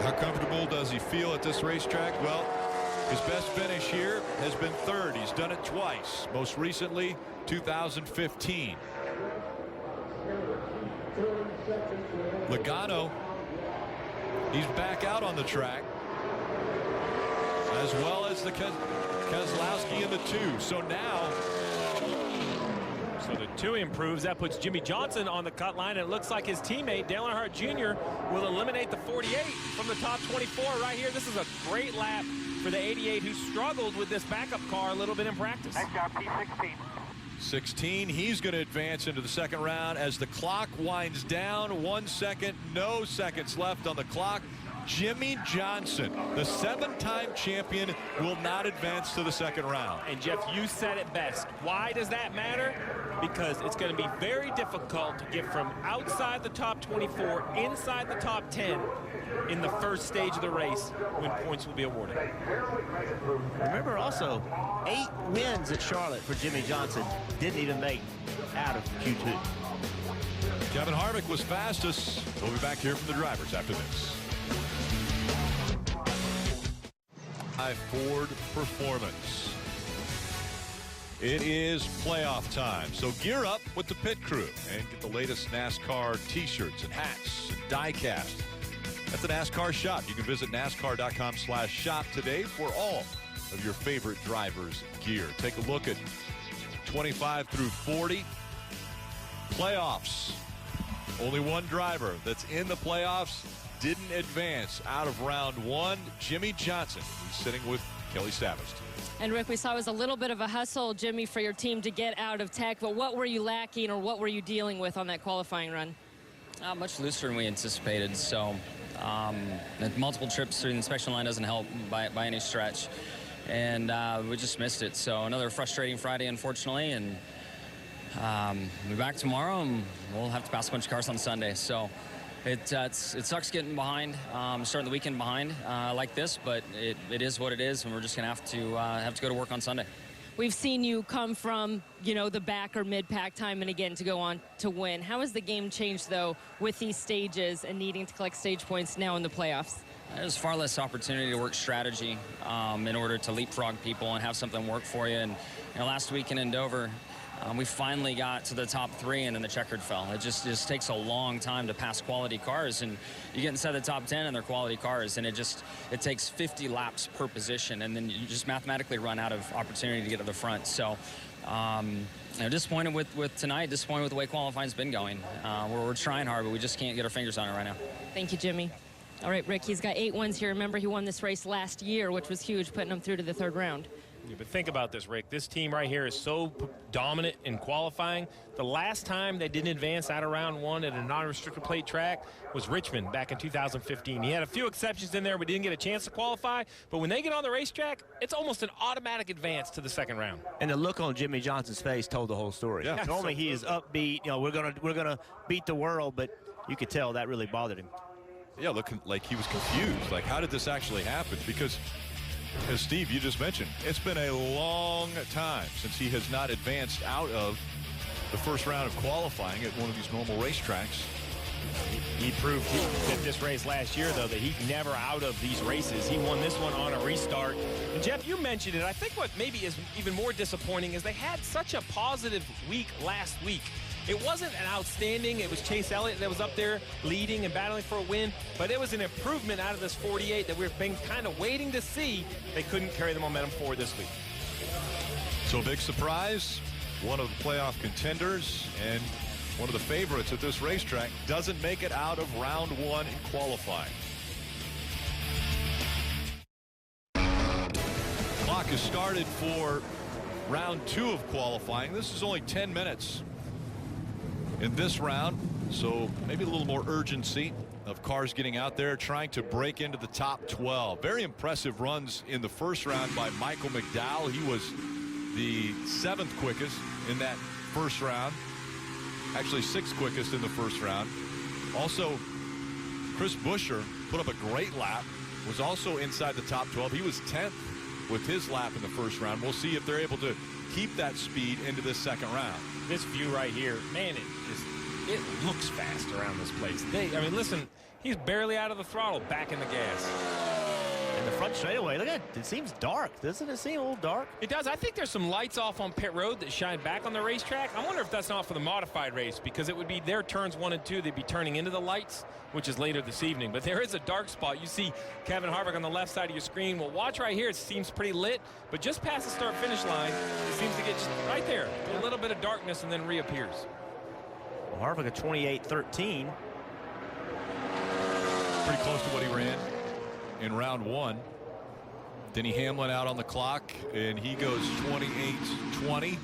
How comfortable does he feel at this racetrack? Well, his best finish here has been 3rd. He's done it twice. Most recently, 2015. Logano, he's back out on the track, as well as the Keselowski in the 2. So now, so the 2 improves. That puts Jimmy Johnson on the cut line. It looks like his teammate Dale Earnhardt Jr. will eliminate the 48 from the top 24 right here. This is a great lap for the 88 who struggled with this backup car a little bit in practice. Nice job, P16. 16, he's going to advance into the second round as the clock winds down. 1 second, no seconds left on the clock. Jimmy Johnson, the 7-time champion, will not advance to the second round. And Jeff, you said it best. Why does that matter? Because it's going to be very difficult to get from outside the top 24 inside the top 10 in the first stage of the race when points will be awarded. Remember also, 8 wins at Charlotte for Jimmy Johnson. Didn't even make out of Q2. Kevin Harvick was fastest. We'll be back here from the drivers after this. Ford Performance. It is playoff time, so gear up with the pit crew and get the latest NASCAR t-shirts and hats and die-cast at the NASCAR shop. You can visit NASCAR.com/shop today for all of your favorite drivers' gear. Take a look at 25 through 40 playoffs. Only one driver that's in the playoffs didn't advance out of round one. Jimmie Johnson, who's sitting with Kelly Stavist. And Rick, we saw it was a little bit of a hustle, Jimmy, for your team to get out of tech, but what were you lacking or what were you dealing with on that qualifying run? Much looser than we anticipated, so multiple trips through the inspection line doesn't help by any stretch, and we just missed it. So another frustrating Friday, unfortunately, and we'll be back tomorrow, and we'll have to pass a bunch of cars on Sunday. So it sucks getting behind, starting the weekend behind like this, but it is what it is, and we're just gonna have to go to work on Sunday. We've seen you come from, the back or mid-pack time and again to go on to win. How has the game changed, though, with these stages and needing to collect stage points now in the playoffs? There's far less opportunity to work strategy in order to leapfrog people and have something work for you. And last weekend in Dover, we finally got to the top 3, and then the checkered fell. It just takes a long time to pass quality cars, and you get inside the top 10 and they're quality cars, and it takes 50 laps per position, and then you just mathematically run out of opportunity to get to the front. So disappointed with tonight, disappointed with the way qualifying's been going. We're trying hard, but we just can't get our fingers on it right now. Thank you, Jimmy. All right, Rick, he's got 8 wins here. Remember, he won this race last year, which was huge, putting him through to the 3rd round. Yeah, but think about this, Rick. This team right here is so dominant in qualifying. The last time they didn't advance out of round 1 at a non-restricted plate track was Richmond back in 2015. He had a few exceptions in there. We didn't get a chance to qualify. But when they get on the racetrack, it's almost an automatic advance to the 2nd round. And the look on Jimmie Johnson's face told the whole story. Yeah. Normally he is upbeat. We're gonna beat the world, but you could tell that really bothered him. Yeah, looking like he was confused. Like, how did this actually happen? Because, as Steve, you just mentioned, it's been a long time since he has not advanced out of the 1st round of qualifying at one of these normal racetracks. He proved at this race last year, though, that he's never out of these races. He won this one on a restart. And, Jeff, you mentioned it. I think what maybe is even more disappointing is they had such a positive week last week. It wasn't an outstanding. It was Chase Elliott that was up there leading and battling for a win, but it was an improvement out of this 48 that we've been kind of waiting to see. They couldn't carry the momentum forward this week. So big surprise, one of the playoff contenders and one of the favorites at this racetrack doesn't make it out of round 1 in qualifying. Clock has started for round 2 of qualifying. This is only 10 minutes in this round, so maybe a little more urgency of cars getting out there trying to break into the top 12. Very impressive runs in the 1st round by Michael McDowell. He was the 7th quickest in that 1st round, actually 6th quickest in the 1st round. Also, Chris Buescher put up a great lap, was also inside the top 12. He was 10th with his lap in the 1st round. We'll see if they're able to keep that speed into this 2nd round. This view right here, man, it looks fast around this place. I mean, listen, he's barely out of the throttle, back in the gas. And the front straightaway, look at it. It seems dark. Doesn't it seem a little dark? It does. I think there's some lights off on pit road that shine back on the racetrack. I wonder if that's not for the modified race, because it would be their turns 1 and 2. They'd be turning into the lights, which is later this evening. But there is a dark spot. You see Kevin Harvick on the left side of your screen. Well, watch right here. It seems pretty lit, but just past the start-finish line, it seems to get just right there. A little bit of darkness and then reappears. Well, Harvick at 28.13. Pretty close to what he ran in round 1. Denny Hamlin out on the clock, and he goes 28.20.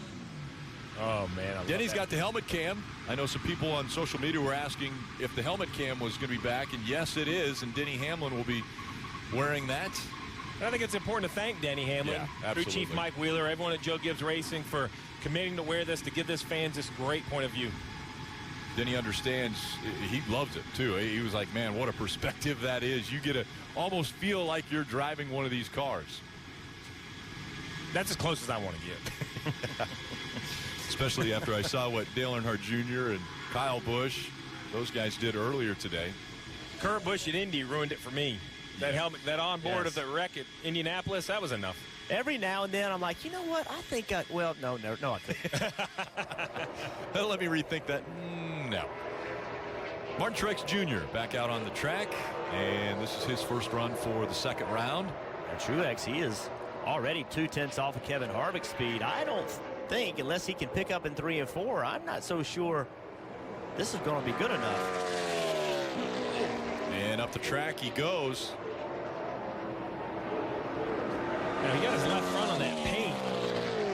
Oh, man. Denny's got the helmet cam. I know some people on social media were asking if the helmet cam was going to be back, and yes, it is, and Denny Hamlin will be wearing that. And I think it's important to thank Denny Hamlin, crew chief Mike Wheeler, everyone at Joe Gibbs Racing for committing to wear this, to give this fans this great point of view. Denny understands. He loves it, too. He was like, man, what a perspective that is. You get to almost feel like you're driving one of these cars. That's as close as I want to get. Especially after I saw what Dale Earnhardt Jr. and Kyle Busch, those guys did earlier today. Kurt Busch at Indy ruined it for me. That helmet, that onboard of the wreck at Indianapolis, that was enough. Every now and then I'm like, you know what? I think well, no, I couldn't. Let me rethink that. No. Martin Truex Jr. back out on the track, and this is his 1st run for the 2nd round. And Truex, he is already 2/10 off of Kevin Harvick's speed. I don't think, unless he can pick up in 3 and 4, I'm not so sure this is going to be good enough. And up the track he goes. Now he got his left front on that paint.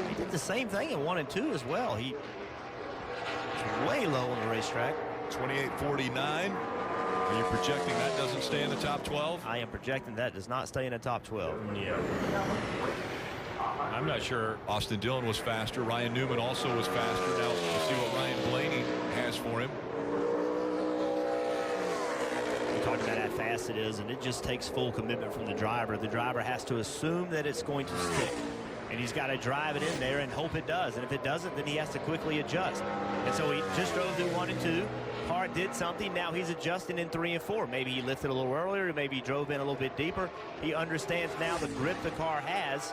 He did the same thing in 1 and 2 as well. He was way low on the racetrack. 28.49. Are you projecting that doesn't stay in the top 12? I am projecting that does not stay in the top 12. Yeah. I'm not sure. Austin Dillon was faster. Ryan Newman also was faster. Now we'll see what Ryan Blaney has for him. We talked about how fast it is, and it just takes full commitment from the driver. The driver has to assume that it's going to stick, and he's got to drive it in there and hope it does. And if it doesn't, then he has to quickly adjust. And so he just drove through 1 and 2. Car did something. Now he's adjusting in 3 and 4. Maybe he lifted a little earlier. Maybe he drove in a little bit deeper. He understands now the grip the car has.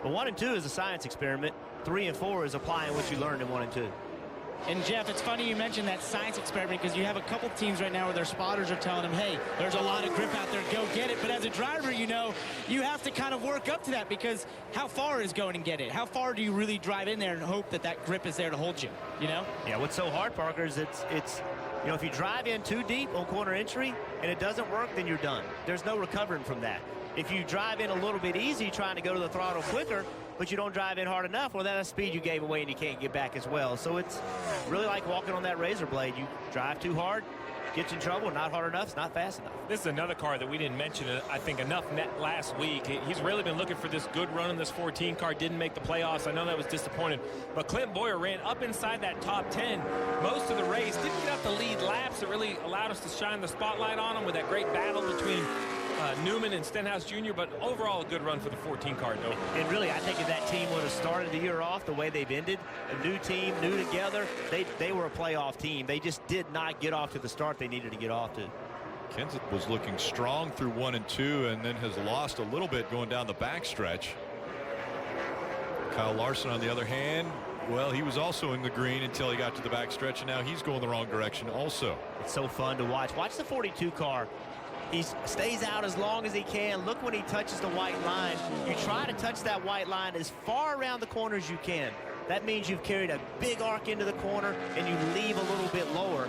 But 1 and 2 is a science experiment. 3 and 4 is applying what you learned in 1 and 2. And Jeff, it's funny you mentioned that science experiment because you have a couple teams right now where their spotters are telling them, hey, there's a lot of grip out there, go get it. But as a driver, you know, you have to kind of work up to that because how far is going and get it? How far do you really drive in there and hope that that grip is there to hold you, you know? Yeah, what's so hard, Parker, is it's you know, if you drive in too deep on corner entry and it doesn't work, then you're done. There's no recovering from that. If you drive in a little bit easy trying to go to the throttle quicker, but you don't drive in hard enough, well, that's speed you gave away and you can't get back as well. So it's really like walking on that razor blade. You drive too hard, gets in trouble, not hard enough, it's not fast enough. This is another car that we didn't mention, I think, enough last week. He's really been looking for this good run in this 14 car, didn't make the playoffs. I know that was disappointing, but Clint Boyer ran up inside that top 10 most of the race, didn't get out the lead laps. It really allowed us to shine the spotlight on him with that great battle between Newman and Stenhouse Jr., but overall a good run for the 14 car. No. And really, I think if that team would have started the year off the way they've ended, a new team, new together, they were a playoff team. They just did not get off to the start they needed to get off to. Kenseth was looking strong through 1 and 2 and then has lost a little bit going down the backstretch. Kyle Larson, on the other hand, well, he was also in the green until he got to the backstretch, and now he's going the wrong direction also. It's so fun to watch. Watch the 42 car. He stays out as long as he can. Look when he touches the white line. You try to touch that white line as far around the corner as you can. That means you've carried a big arc into the corner and you leave a little bit lower.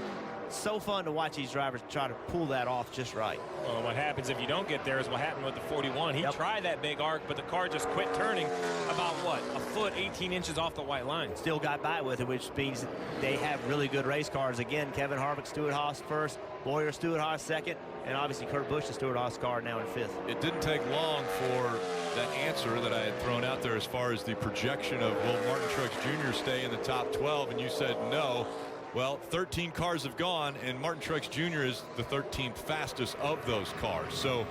So fun to watch these drivers try to pull that off just right. Well, what happens if you don't get there is what happened with the 41. He tried that big arc, but the car just quit turning about, what, a foot, 18 inches off the white line. Still got by with it, which means they have really good race cars. Again, Kevin Harvick, Stewart Haas first, Boyer, Stewart Haas second, and obviously Kurt Busch, the Stewart Haas car, now in fifth. It didn't take long for that answer that I had thrown out there as far as the projection of will Martin Truex Jr. stay in the top 12, and you said no. Well, 13 cars have gone, and Martin Truex Jr. is the 13th fastest of those cars. So,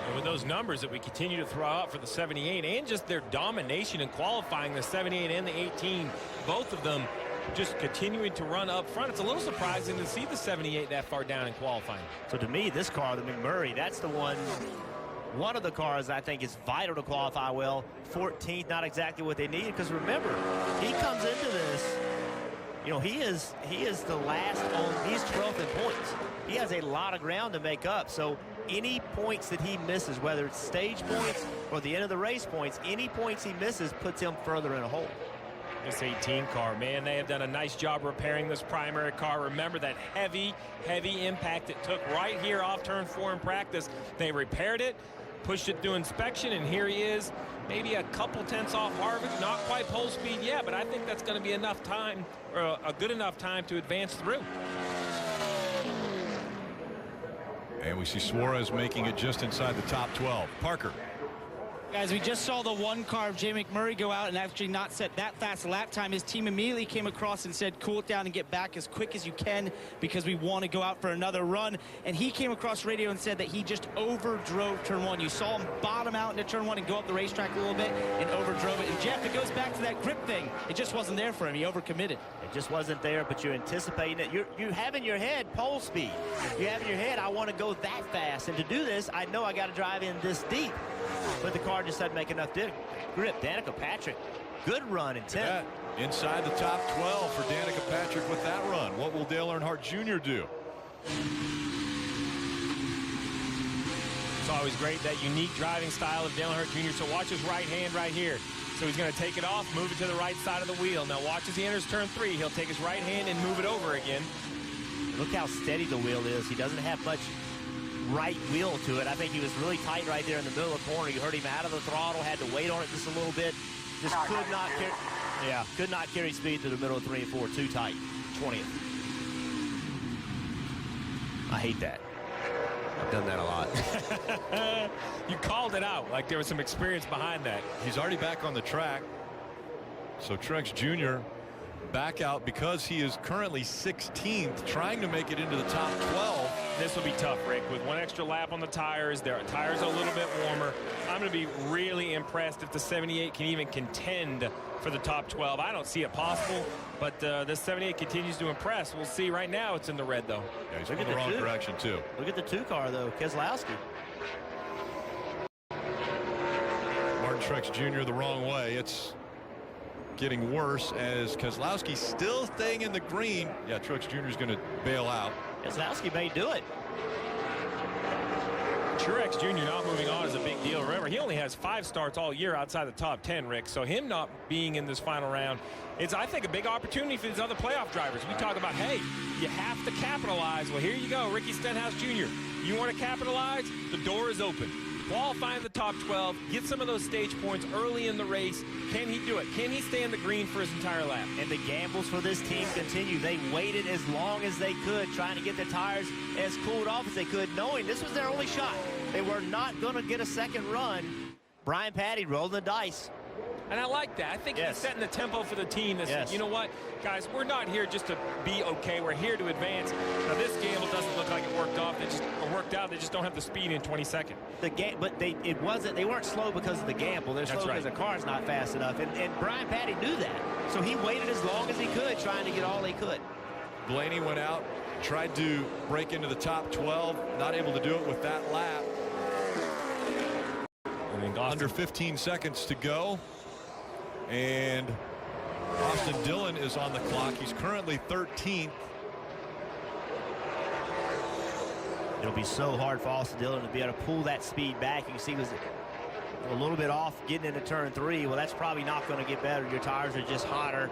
and with those numbers that we continue to throw out for the 78 and just their domination in qualifying, the 78 and the 18, both of them just continuing to run up front. It's a little surprising to see the 78 that far down in qualifying. So to me, this car, the McMurray, that's the one of the cars I think is vital to qualify well. 14th, not exactly what they needed, because remember, he comes into this, you know, he is the last on, he's 12th in points. He has a lot of ground to make up. So any points that he misses, whether it's stage points or the end of the race points, any points he misses puts him further in a hole. This 18 car, man, they have done a nice job repairing this primary car. Remember that heavy impact it took right here off turn 4 in practice. They repaired it, pushed it through inspection, and here he is, maybe a couple tenths off Harvick, not quite pole speed yet, but I think that's going to be enough time, or a good enough time to advance through. And we see Suarez making it just inside the top 12. Parker. Guys, we just saw the one car of Jay McMurray go out and actually not set that fast lap time. His team immediately came across and said, cool it down and get back as quick as you can because we want to go out for another run. And he came across radio and said that he just overdrove turn 1. You saw him bottom out into turn 1 and go up the racetrack a little bit and overdrove it. And Jeff, it goes back to that grip thing. It just wasn't there for him. He overcommitted. It just wasn't there, but you're anticipating it. You have in your head pole speed. You have in your head, I want to go that fast. And to do this, I know I got to drive in this deep. But the car just doesn't make enough grip. Danica Patrick, good run in 10th. Yeah, inside the top 12 for Danica Patrick with that run. What will Dale Earnhardt Jr. do? It's always great, that unique driving style of Dale Earnhardt Jr. So watch his right hand right here. So he's going to take it off, move it to the right side of the wheel. Now watch as he enters turn 3. He'll take his right hand and move it over again. Look how steady the wheel is. He doesn't have much right wheel to it. I think he was really tight right there in the middle of the corner. You heard him out of the throttle, had to wait on it just a little bit. Just could not carry speed to the middle of 3 and 4. Too tight. 20th. I hate that. I've done that a lot. You called it out like there was some experience behind that. He's already back on the track. So Truex Jr. back out because he is currently 16th, trying to make it into the top 12. This will be tough, Rick, with one extra lap on the tires. Their tires are a little bit warmer. I'm going to be really impressed if the 78 can even contend for the top 12. I don't see it possible, but this 78 continues to impress. We'll see. Right now it's in the red, though. Yeah, he's going the wrong direction, too. Look at the 2 car, though. Keselowski. Martin Truex Jr. the wrong way. It's getting worse as Keselowski still staying in the green. Yeah, Truex Jr. is going to bail out. Keselowski may do it. Truex Jr. not moving on is a big deal. Remember, he only has 5 starts all year outside the top 10, Rick. So him not being in this final round, it's, I think, a big opportunity for these other playoff drivers. We talk about, hey, you have to capitalize. Well, here you go, Ricky Stenhouse Jr. You want to capitalize? The door is open. Qualify in the top 12, get some of those stage points early in the race. Can he do it? Can he stay in the green for his entire lap? And the gambles for this team continue. They waited as long as they could, trying to get their tires as cooled off as they could, knowing this was their only shot. They were not going to get a second run. Brian Patty rolling the dice. And I like that. I think he's setting the tempo for the team that says, you know what, guys, we're not here just to be okay. We're here to advance. Now, this gamble doesn't look like it worked out. They just don't have the speed in 22nd. But they weren't slow because of the gamble. They're slow because the car's not fast enough. And Brian Patty knew that. So he waited as long as he could, trying to get all he could. Blaney went out, tried to break into the top 12, not able to do it with that lap. Under 15 seconds to go. And Austin Dillon is on the clock. He's currently 13th. It'll be so hard for Austin Dillon to be able to pull that speed back. You can see he was a little bit off getting into turn 3. Well, that's probably not going to get better. Your tires are just hotter.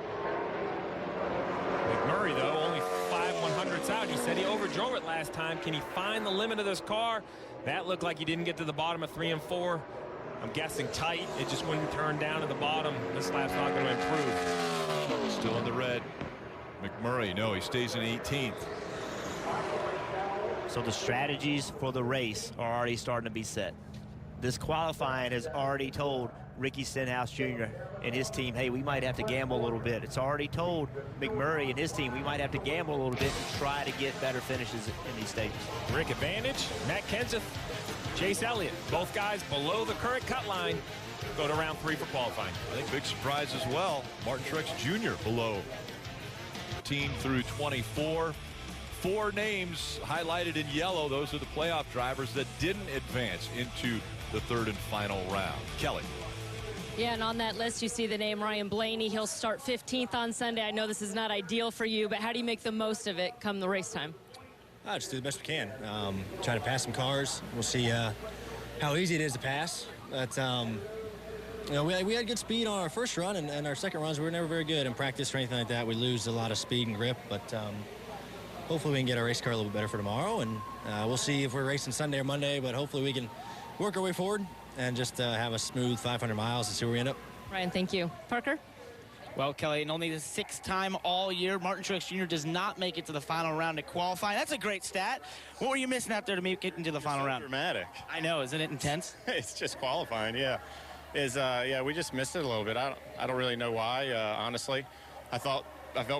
McMurray, though, only 5 100ths out. He said he overdrove it last time. Can he find the limit of this car? That looked like he didn't get to the bottom of 3 and 4. I'm guessing tight. It just wouldn't turn down to the bottom. This lap's not going to improve. Still in the red. McMurray, no, he stays in 18th. So the strategies for the race are already starting to be set. This qualifying has already told Ricky Stenhouse Jr. and his team, hey, we might have to gamble a little bit. It's already told McMurray and his team, we might have to gamble a little bit and try to get better finishes in these stages. Rick advantage, Matt Kenseth, Chase Elliott, both guys below the current cut line, go to round 3 for qualifying. I think big surprise as well. Martin Truex Jr. below 15 through 24. 4 names highlighted in yellow. Those are the playoff drivers that didn't advance into the 3rd and final round. Kelly. Yeah, and on that list, you see the name Ryan Blaney. He'll start 15th on Sunday. I know this is not ideal for you, but how do you make the most of it come the race time? Just do the best we can. Try to pass some cars. We'll see how easy it is to pass. But, you know, we had good speed on our first run, and our second runs we were never very good in practice or anything like that. We lose a lot of speed and grip, but hopefully we can get our race car a little bit better for tomorrow, and we'll see if we're racing Sunday or Monday, but hopefully we can work our way forward and just have a smooth 500 miles and see where we end up. Ryan, thank you. Parker? Well, Kelly, and only the 6th time all year, Martin Truex Jr. does not make it to the final round to qualify. That's a great stat. What were you missing out there to make it into the final round? Dramatic. I know, isn't it intense? It's just qualifying, yeah. Yeah, we just missed it a little bit. I don't really know why, honestly. I felt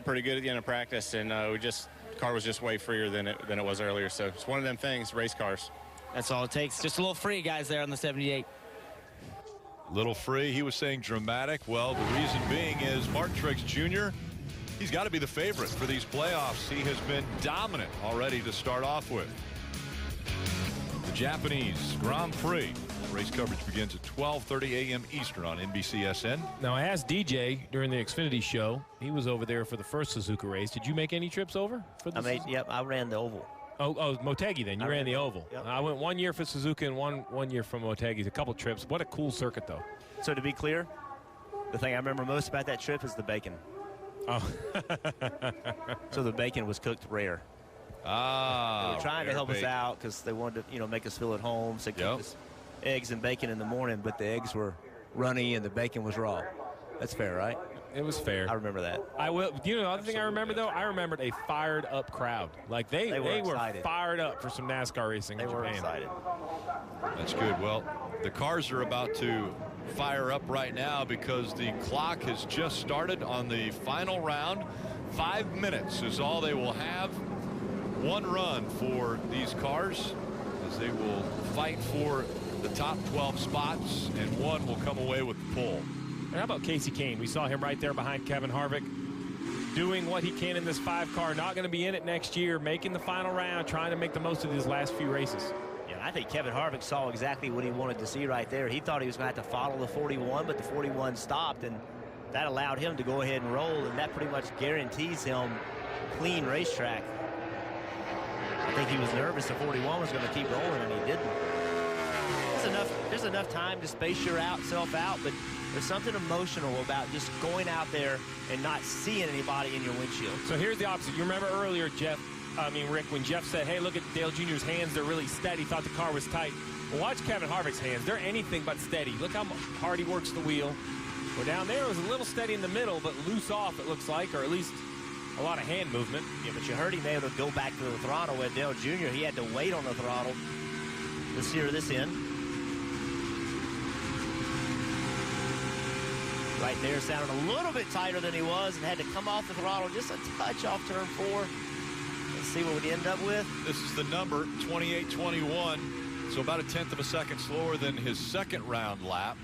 pretty good at the end of practice, and the car was just way freer than it was earlier. So it's one of them things, race cars. That's all it takes. Just a little free, guys, there on the 78. Little free. He was saying dramatic. Well, the reason being is Martin Truex Jr., he's got to be the favorite for these playoffs. He has been dominant already to start off with. The Japanese Grand Prix. Race coverage begins at 12:30 a.m. Eastern on NBCSN. Now, I asked DJ during the Xfinity show. He was over there for the first Suzuka race. Did you make any trips over? Yep, I ran the oval. Oh, Motegi then. You ran the oval. Yep. I went 1 year for Suzuka and one year for Motegi. A couple trips. What a cool circuit, though. So to be clear, The thing I remember most about that trip is the bacon. Oh. So the bacon was cooked rare. Ah. They were trying to help bacon. us out because they wanted to, make us feel at home. So they cooked us eggs and bacon in the morning, but the eggs were runny and the bacon was raw. That's fair, right? It was fair. I remember that. I will. The other thing I remember, though, I remembered a fired up crowd. Like they were fired up for some NASCAR racing in Japan. They were excited. That's good. Well, the cars are about to fire up right now because the clock has just started on the final round. 5 minutes is all they will have. One run for these cars as they will fight for the top 12 spots, and one will come away with the pole. And how about Kasey Kahne? We saw him right there behind Kevin Harvick doing what he can in this 5 car. Not going to be in it next year, making the final round, trying to make the most of these last few races. Yeah, I think Kevin Harvick saw exactly what he wanted to see right there. He thought he was going to have to follow the 41, but the 41 stopped, and that allowed him to go ahead and roll, and that pretty much guarantees him clean racetrack. I think he was nervous the 41 was going to keep rolling, and he didn't. There's enough time to space yourself out, but there's something emotional about just going out there and not seeing anybody in your windshield. So here's the opposite. You remember earlier, Rick, when Jeff said, hey, look at Dale Jr.'s hands. They're really steady. Thought the car was tight. Well, watch Kevin Harvick's hands. They're anything but steady. Look how hard he works the wheel. Well, down there it was a little steady in the middle, but loose off, it looks like, or at least a lot of hand movement. Yeah, but you heard him able to go back to the throttle with Dale Jr. He had to wait on the throttle to steer this in. Right there, sounded a little bit tighter than he was and had to come off the throttle just a touch off turn 4. Let's see what we end up with. This is the number, 28.21, so about a 1/10 of a second slower than his second round lap.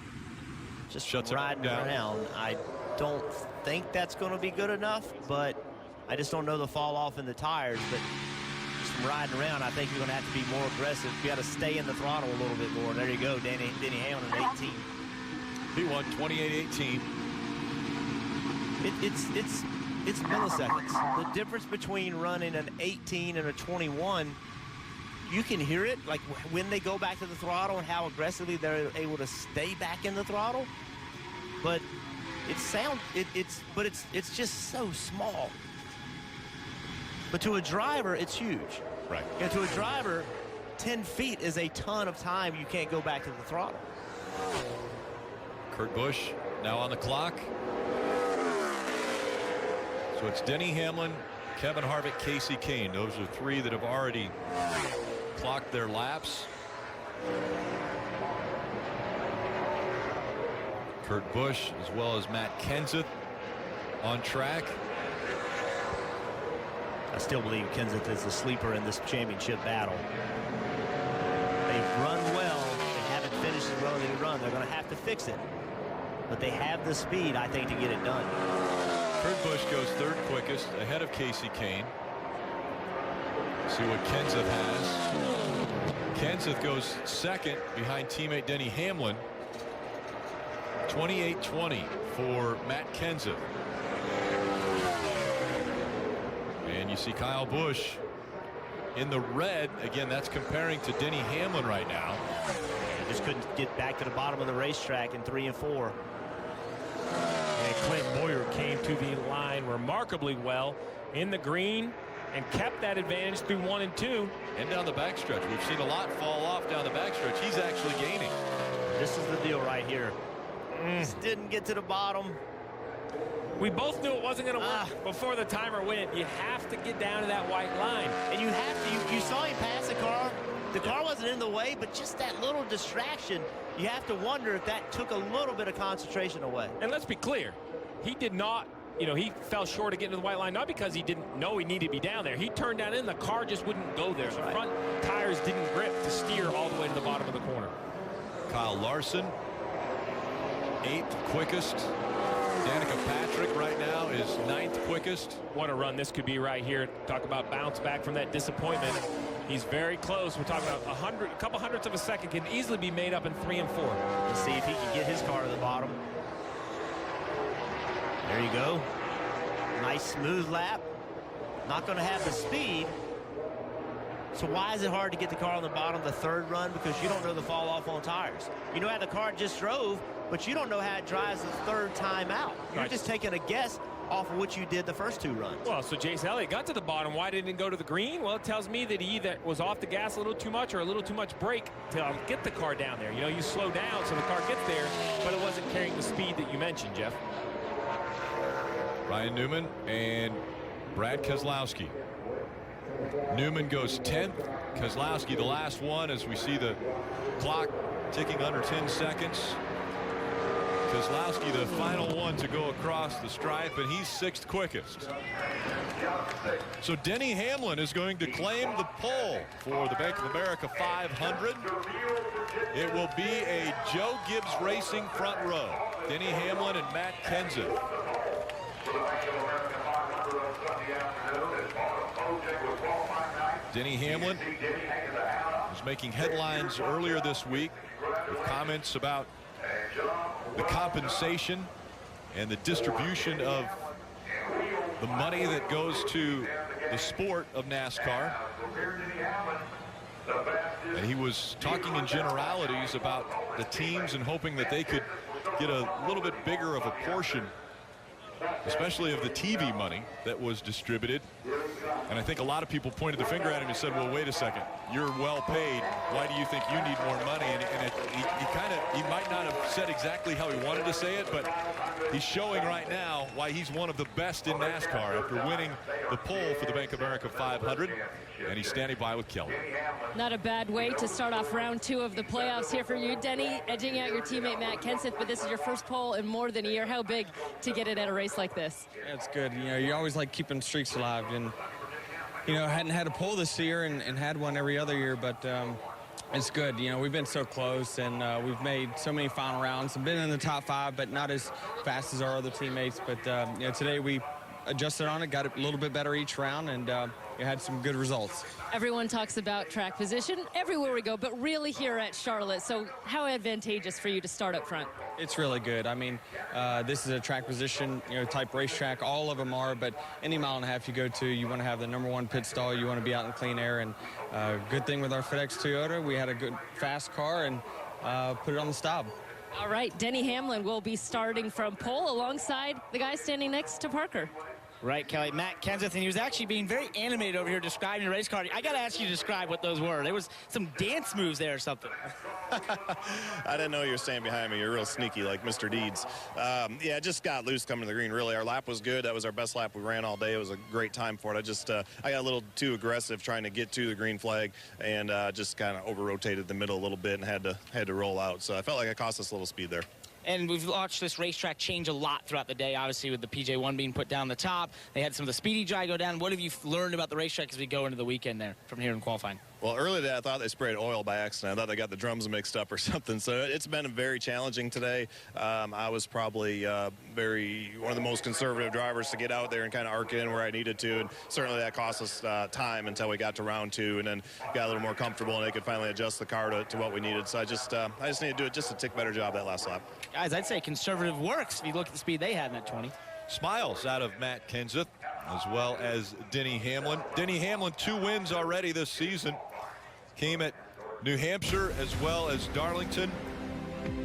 Just shuts riding down. around. I don't think that's going to be good enough, but I just don't know the fall off in the tires. But just from riding around, I think you're going to have to be more aggressive. You got to stay in the throttle a little bit more. There you go, Denny Hamlin, 18. He won 28.18. It's milliseconds. The difference between running an 18 and a 21, you can hear it, like when they go back to the throttle and how aggressively they're able to stay back in the throttle. But it's just so small. But to a driver, it's huge. Right. And to a driver, 10 feet is a ton of time you can't go back to the throttle. Kurt Busch now on the clock. So it's Denny Hamlin, Kevin Harvick, Kasey Kahne. Those are 3 that have already clocked their laps. Kurt Busch as well as Matt Kenseth on track. I still believe Kenseth is the sleeper in this championship battle. They've run well. They haven't finished as well as they run. They're going to have to fix it. But they have the speed, I think, to get it done. Kurt Busch goes 3rd quickest ahead of Kasey Kahne. See what Kenseth has. Kenseth goes 2nd behind teammate Denny Hamlin. 28.20 for Matt Kenseth. And you see Kyle Busch in the red. Again, that's comparing to Denny Hamlin right now. Just couldn't get back to the bottom of the racetrack in 3 and 4. And Clint Bowyer came to the line remarkably well in the green and kept that advantage through 1 and 2. And down the backstretch. We've seen a lot fall off down the backstretch. He's actually gaining. This is the deal right here. Just didn't get to the bottom. We both knew it wasn't going to work before the timer went. You have to get down to that white line. And you have to. You saw him pass the car. The car wasn't in the way, but just that little distraction, you have to wonder if that took a little bit of concentration away. And let's be clear, he did not, he fell short of getting to the white line, not because he didn't know he needed to be down there. He turned down in, the car just wouldn't go there. The front tires didn't grip to steer all the way to the bottom of the corner. Kyle Larson, 8th quickest. Danica Patrick right now is 9th quickest. What a run this could be right here. Talk about bounce back from that disappointment. He's very close. We're talking about a couple hundredths of a second can easily be made up in 3 and 4. Let's see if he can get his car to the bottom. There you go. Nice smooth lap. Not going to have the speed. So why is it hard to get the car on the bottom of the 3rd run? Because you don't know the fall off on tires. You know how the car just drove. but you don't know how it dries the third time out. You're Right. just taking a guess off of what you did the first 2 runs. Well, so Chase Elliott got to the bottom. Why didn't it go to the green? Well, it tells me that he either was off the gas a little too much or a little too much brake to get the car down there. You know, you slow down so the car gets there, but it wasn't carrying the speed that you mentioned, Jeff. Ryan Newman and Brad Keselowski. Newman goes 10th. Keselowski the last one as we see the clock ticking under 10 seconds. Keselowski the final one to go across the stripe, and he's 6th quickest. So Denny Hamlin is going to claim the pole for the Bank of America 500. It will be a Joe Gibbs Racing front row. Denny Hamlin and Matt Kenseth. Denny Hamlin was making headlines earlier this week with comments about the compensation and the distribution of the money that goes to the sport of NASCAR. And he was talking in generalities about the teams and hoping that they could get a little bit bigger of a portion, especially of the TV money that was distributed. And I think a lot of people pointed the finger at him and said, well, wait a second, you're well paid. Why do you think you need more money? And he might not have said exactly how he wanted to say it, but he's showing right now why he's one of the best in NASCAR after winning the pole for the Bank of America 500. And he's standing by with Kelly. Not a bad way to start off round 2 of the playoffs here for you, Denny, edging out your teammate Matt Kenseth, but this is your first pole in more than a year. How big to get it at a race like this? Yeah, it's good. You know, you always like keeping streaks alive, and you know, hadn't had a pole this year and had one every other year, but it's good. You know, we've been so close, and we've made so many final rounds and been in the top 5, but not as fast as our other teammates. But you know, today we adjusted on it, got a little bit better each round, and had some good results. Everyone talks about track position everywhere we go, but really here at Charlotte. So how advantageous for you to start up front? It's really good. I mean, this is a track position, you know, type racetrack. All of them are, but any mile and a half you go to, you want to have the #1 pit stall. You want to be out in clean air. And good thing with our FedEx Toyota, we had a good fast car and put it on the stop. All right, Denny Hamlin will be starting from pole alongside the guy standing next to Parker. Right, Kelly. Matt Kenseth, and he was actually being very animated over here describing the race car. I got to ask you to describe what those were. There was some dance moves there or something. I didn't know you were standing behind me. You're real sneaky like Mr. Deeds. Yeah, it just got loose coming to the green, really. Our lap was good. That was our best lap we ran all day. It was a great time for it. I got a little too aggressive trying to get to the green flag and just kind of over-rotated the middle a little bit and had to roll out. So I felt like it cost us a little speed there. And we've watched this racetrack change a lot throughout the day, obviously, with the PJ1 being put down the top. They had some of the speedy dry go down. What have you learned about the racetrack as we go into the weekend there from here in qualifying? Well, earlier today, I thought they sprayed oil by accident. I thought they got the drums mixed up or something. So it's been very challenging today. I was probably one of the most conservative drivers to get out there and kind of arc in where I needed to. And certainly that cost us time until we got to round 2 and then got a little more comfortable and they could finally adjust the car to what we needed. So I just need to do it just a tick better job that last lap. Guys, I'd say conservative works if you look at the speed they had in that 20. Smiles out of Matt Kenseth, as well as Denny Hamlin. Denny Hamlin, 2 wins already this season. Came at New Hampshire as well as Darlington,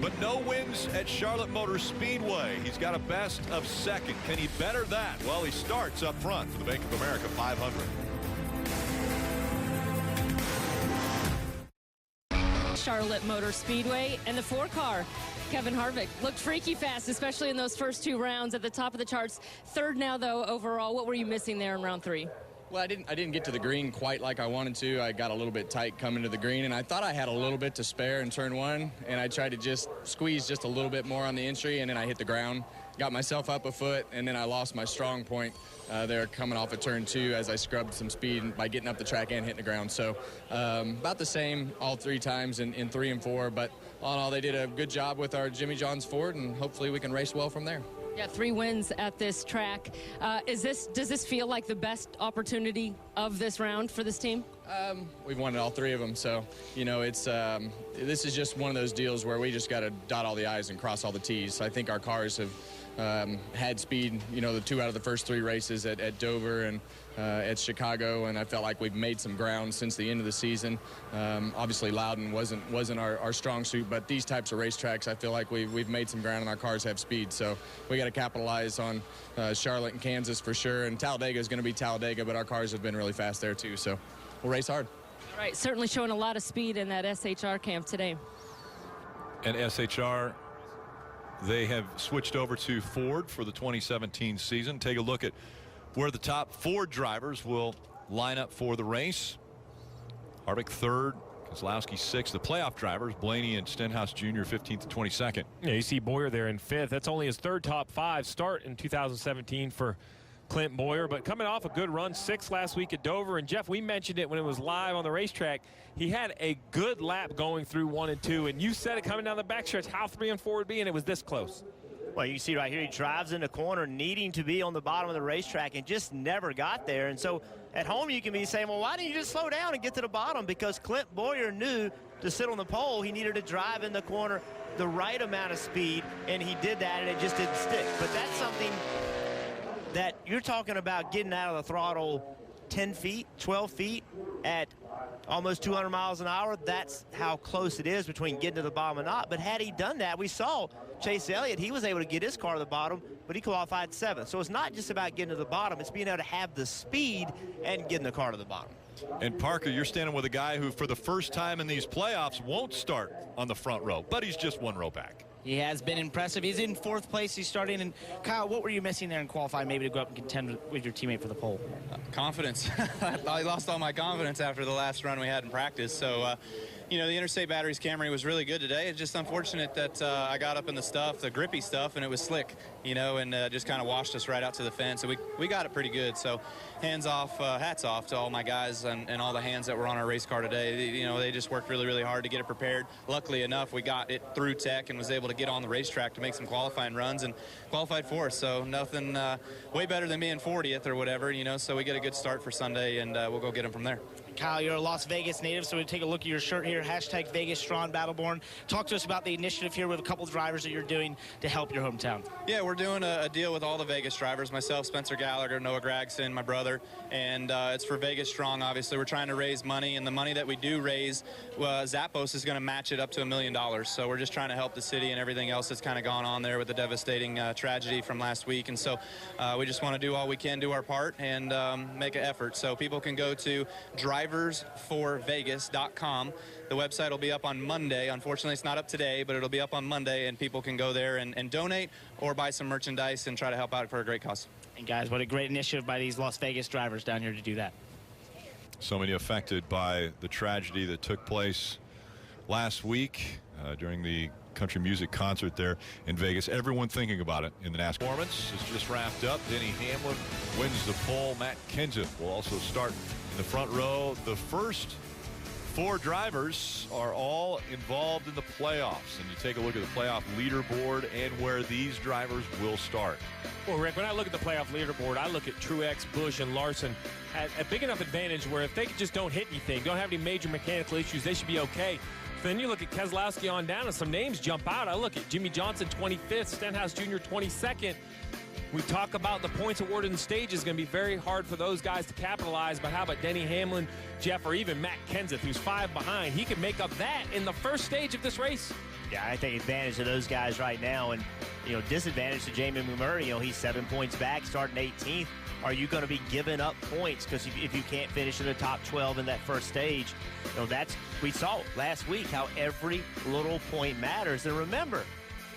but no wins at Charlotte Motor Speedway. He's got a best of 2nd. Can he better that? Well, he starts up front for the Bank of America 500. Charlotte Motor Speedway, and the 4-car, Kevin Harvick, looked freaky fast, especially in those first 2 rounds at the top of the charts. 3rd now, though, overall. What were you missing there in round 3? Well, I didn't get to the green quite like I wanted to. I got a little bit tight coming to the green, and I thought I had a little bit to spare in turn 1, and I tried to just squeeze just a little bit more on the entry, and then I hit the ground, got myself up a foot, and then I lost my strong point there coming off of turn 2 as I scrubbed some speed by getting up the track and hitting the ground. So about the same all 3 times in 3 and 4, but all in all, they did a good job with our Jimmy John's Ford, and hopefully we can race well from there. Yeah, 3 wins at this track. Does this feel like the best opportunity of this round for this team? We've won all 3 of them, so you know it's this is just one of those deals where we just got to dot all the I's and cross all the T's. I think our cars have had speed, the 2 out of the first 3 races at Dover and at Chicago, and I felt like we've made some ground since the end of the season. Obviously, Loudon wasn't our strong suit, but these types of racetracks, I feel like we've made some ground and our cars have speed. So we got to capitalize on Charlotte and Kansas for sure, and Talladega is going to be Talladega, but our cars have been really fast there too. So we'll race hard. All right, certainly showing a lot of speed in that SHR camp today. And SHR, they have switched over to Ford for the 2017 season. Take a look at where the top Ford drivers will line up for the race. Harvick 3rd, Keselowski 6th. The playoff drivers, Blaney and Stenhouse Jr., 15th to 22nd. Yeah, you see Boyer there in 5th. That's only his 3rd top 5 start in 2017 for Clint Boyer, but coming off a good run, 6th last week at Dover. And Jeff, we mentioned it when it was live on the racetrack. He had a good lap going through 1 and 2, and you said it coming down the backstretch how 3 and 4 would be, and it was this close. Well, you can see right here, he drives in the corner needing to be on the bottom of the racetrack and just never got there. And so at home you can be saying, well, why didn't you just slow down and get to the bottom? Because Clint Boyer knew to sit on the pole, he needed to drive in the corner the right amount of speed, and he did that, and it just didn't stick. But that's something that you're talking about, getting out of the throttle 10 feet, 12 feet at almost 200 miles an hour. That's how close it is between getting to the bottom and not. But had he done that, we saw Chase Elliott, he was able to get his car to the bottom, but he qualified 7th. So it's not just about getting to the bottom, it's being able to have the speed and getting the car to the bottom. And Parker, you're standing with a guy who for the first time in these playoffs won't start on the front row, but he's just 1 row back. He has been impressive. He's in 4th place. He's starting. And Kyle, what were you missing there in qualifying maybe to go up and contend with your teammate for the pole? Confidence. I lost all my confidence after the last run we had in practice. So, the Interstate Batteries Camry was really good today. It's just unfortunate that I got up in the grippy stuff, and it was slick, and just kind of washed us right out to the fence. So we got it pretty good. So hats off to all my guys and all the hands that were on our race car today. They just worked really, really hard to get it prepared. Luckily enough, we got it through tech and was able to get on the racetrack to make some qualifying runs and qualified 4th. So nothing way better than being 40th or whatever, so we get a good start for Sunday, and we'll go get them from there. Kyle, you're a Las Vegas native, so we take a look at your shirt here, #Vegas Strawn Battleborn. Talk to us about the initiative here with a couple of drivers that you're doing to help your hometown. Yeah, we're doing a deal with all the Vegas drivers, myself, Spencer Gallagher, Noah Gragson, my brother, and it's for Vegas Strong, obviously. We're trying to raise money, and the money that we do raise, Zappos is going to match it up to $1 million. So we're just trying to help the city and everything else that's kind of gone on there with the devastating tragedy from last week. And so we just want to do all we can, do our part, and make an effort. So people can go to driversforvegas.com. The website will be up on Monday. Unfortunately, it's not up today, but it'll be up on Monday, and people can go there and donate or buy some merchandise and try to help out for a great cause. And guys, what a great initiative by these Las Vegas drivers down here to do that. So many affected by the tragedy that took place last week during the country music concert there in Vegas. Everyone thinking about it in the NASCAR. Performance is just wrapped up. Denny Hamlin wins the pole. Matt Kenseth will also start in the front row. The first 4 drivers are all involved in the playoffs, and you take a look at the playoff leaderboard and where these drivers will start. Well, Rick, when I look at the playoff leaderboard, I look at Truex, Busch, and Larson at a big enough advantage where if they just don't hit anything, don't have any major mechanical issues, they should be okay. Then you look at Keselowski on down, and some names jump out. I look at Jimmy Johnson, 25th, Stenhouse Jr., 22nd. We talk about the points awarded in stages is going to be very hard for those guys to capitalize, but how about Denny Hamlin, Jeff, or even Matt Kenseth, who's 5 behind? He can make up that in the first stage of this race. Yeah, I think advantage to those guys right now, and disadvantage to Jamie McMurray. He's 7 points back, starting 18th. Are you going to be giving up points? Because if you can't finish in the top 12 in that first stage, we saw last week how every little point matters. And remember,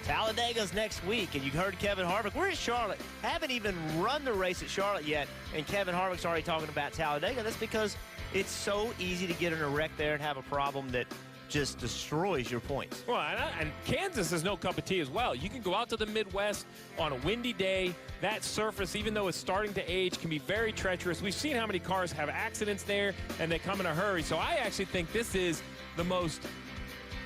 Talladega's next week, and you heard Kevin Harvick. We're at Charlotte. Haven't even run the race at Charlotte yet, and Kevin Harvick's already talking about Talladega. That's because it's so easy to get in a wreck there and have a problem that just destroys your points. Well, and Kansas is no cup of tea as well. You can go out to the Midwest on a windy day. That surface, even though it's starting to age, can be very treacherous. We've seen how many cars have accidents there, and they come in a hurry. So I actually think this is the most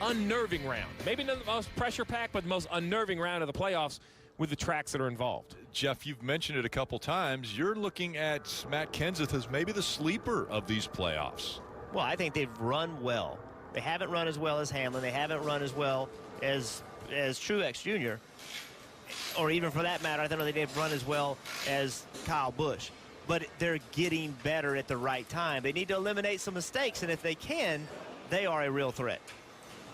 unnerving round. Maybe not the most pressure-packed, but the most unnerving round of the playoffs with the tracks that are involved. Jeff, you've mentioned it a couple times. You're looking at Matt Kenseth as maybe the sleeper of these playoffs. Well, I think they've run well. They haven't run as well as Hamlin. They haven't run as well as Truex Jr. or even for that matter, I don't know they didn't run as well as Kyle Busch. But they're getting better at the right time. They need to eliminate some mistakes, and if they can, they are a real threat.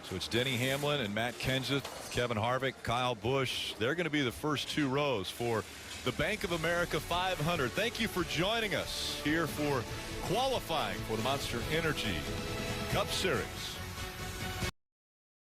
So it's Denny Hamlin and Matt Kenseth, Kevin Harvick, Kyle Busch. They're going to be the first 2 rows for the Bank of America 500. Thank you for joining us here for qualifying for the Monster Energy Cup Series.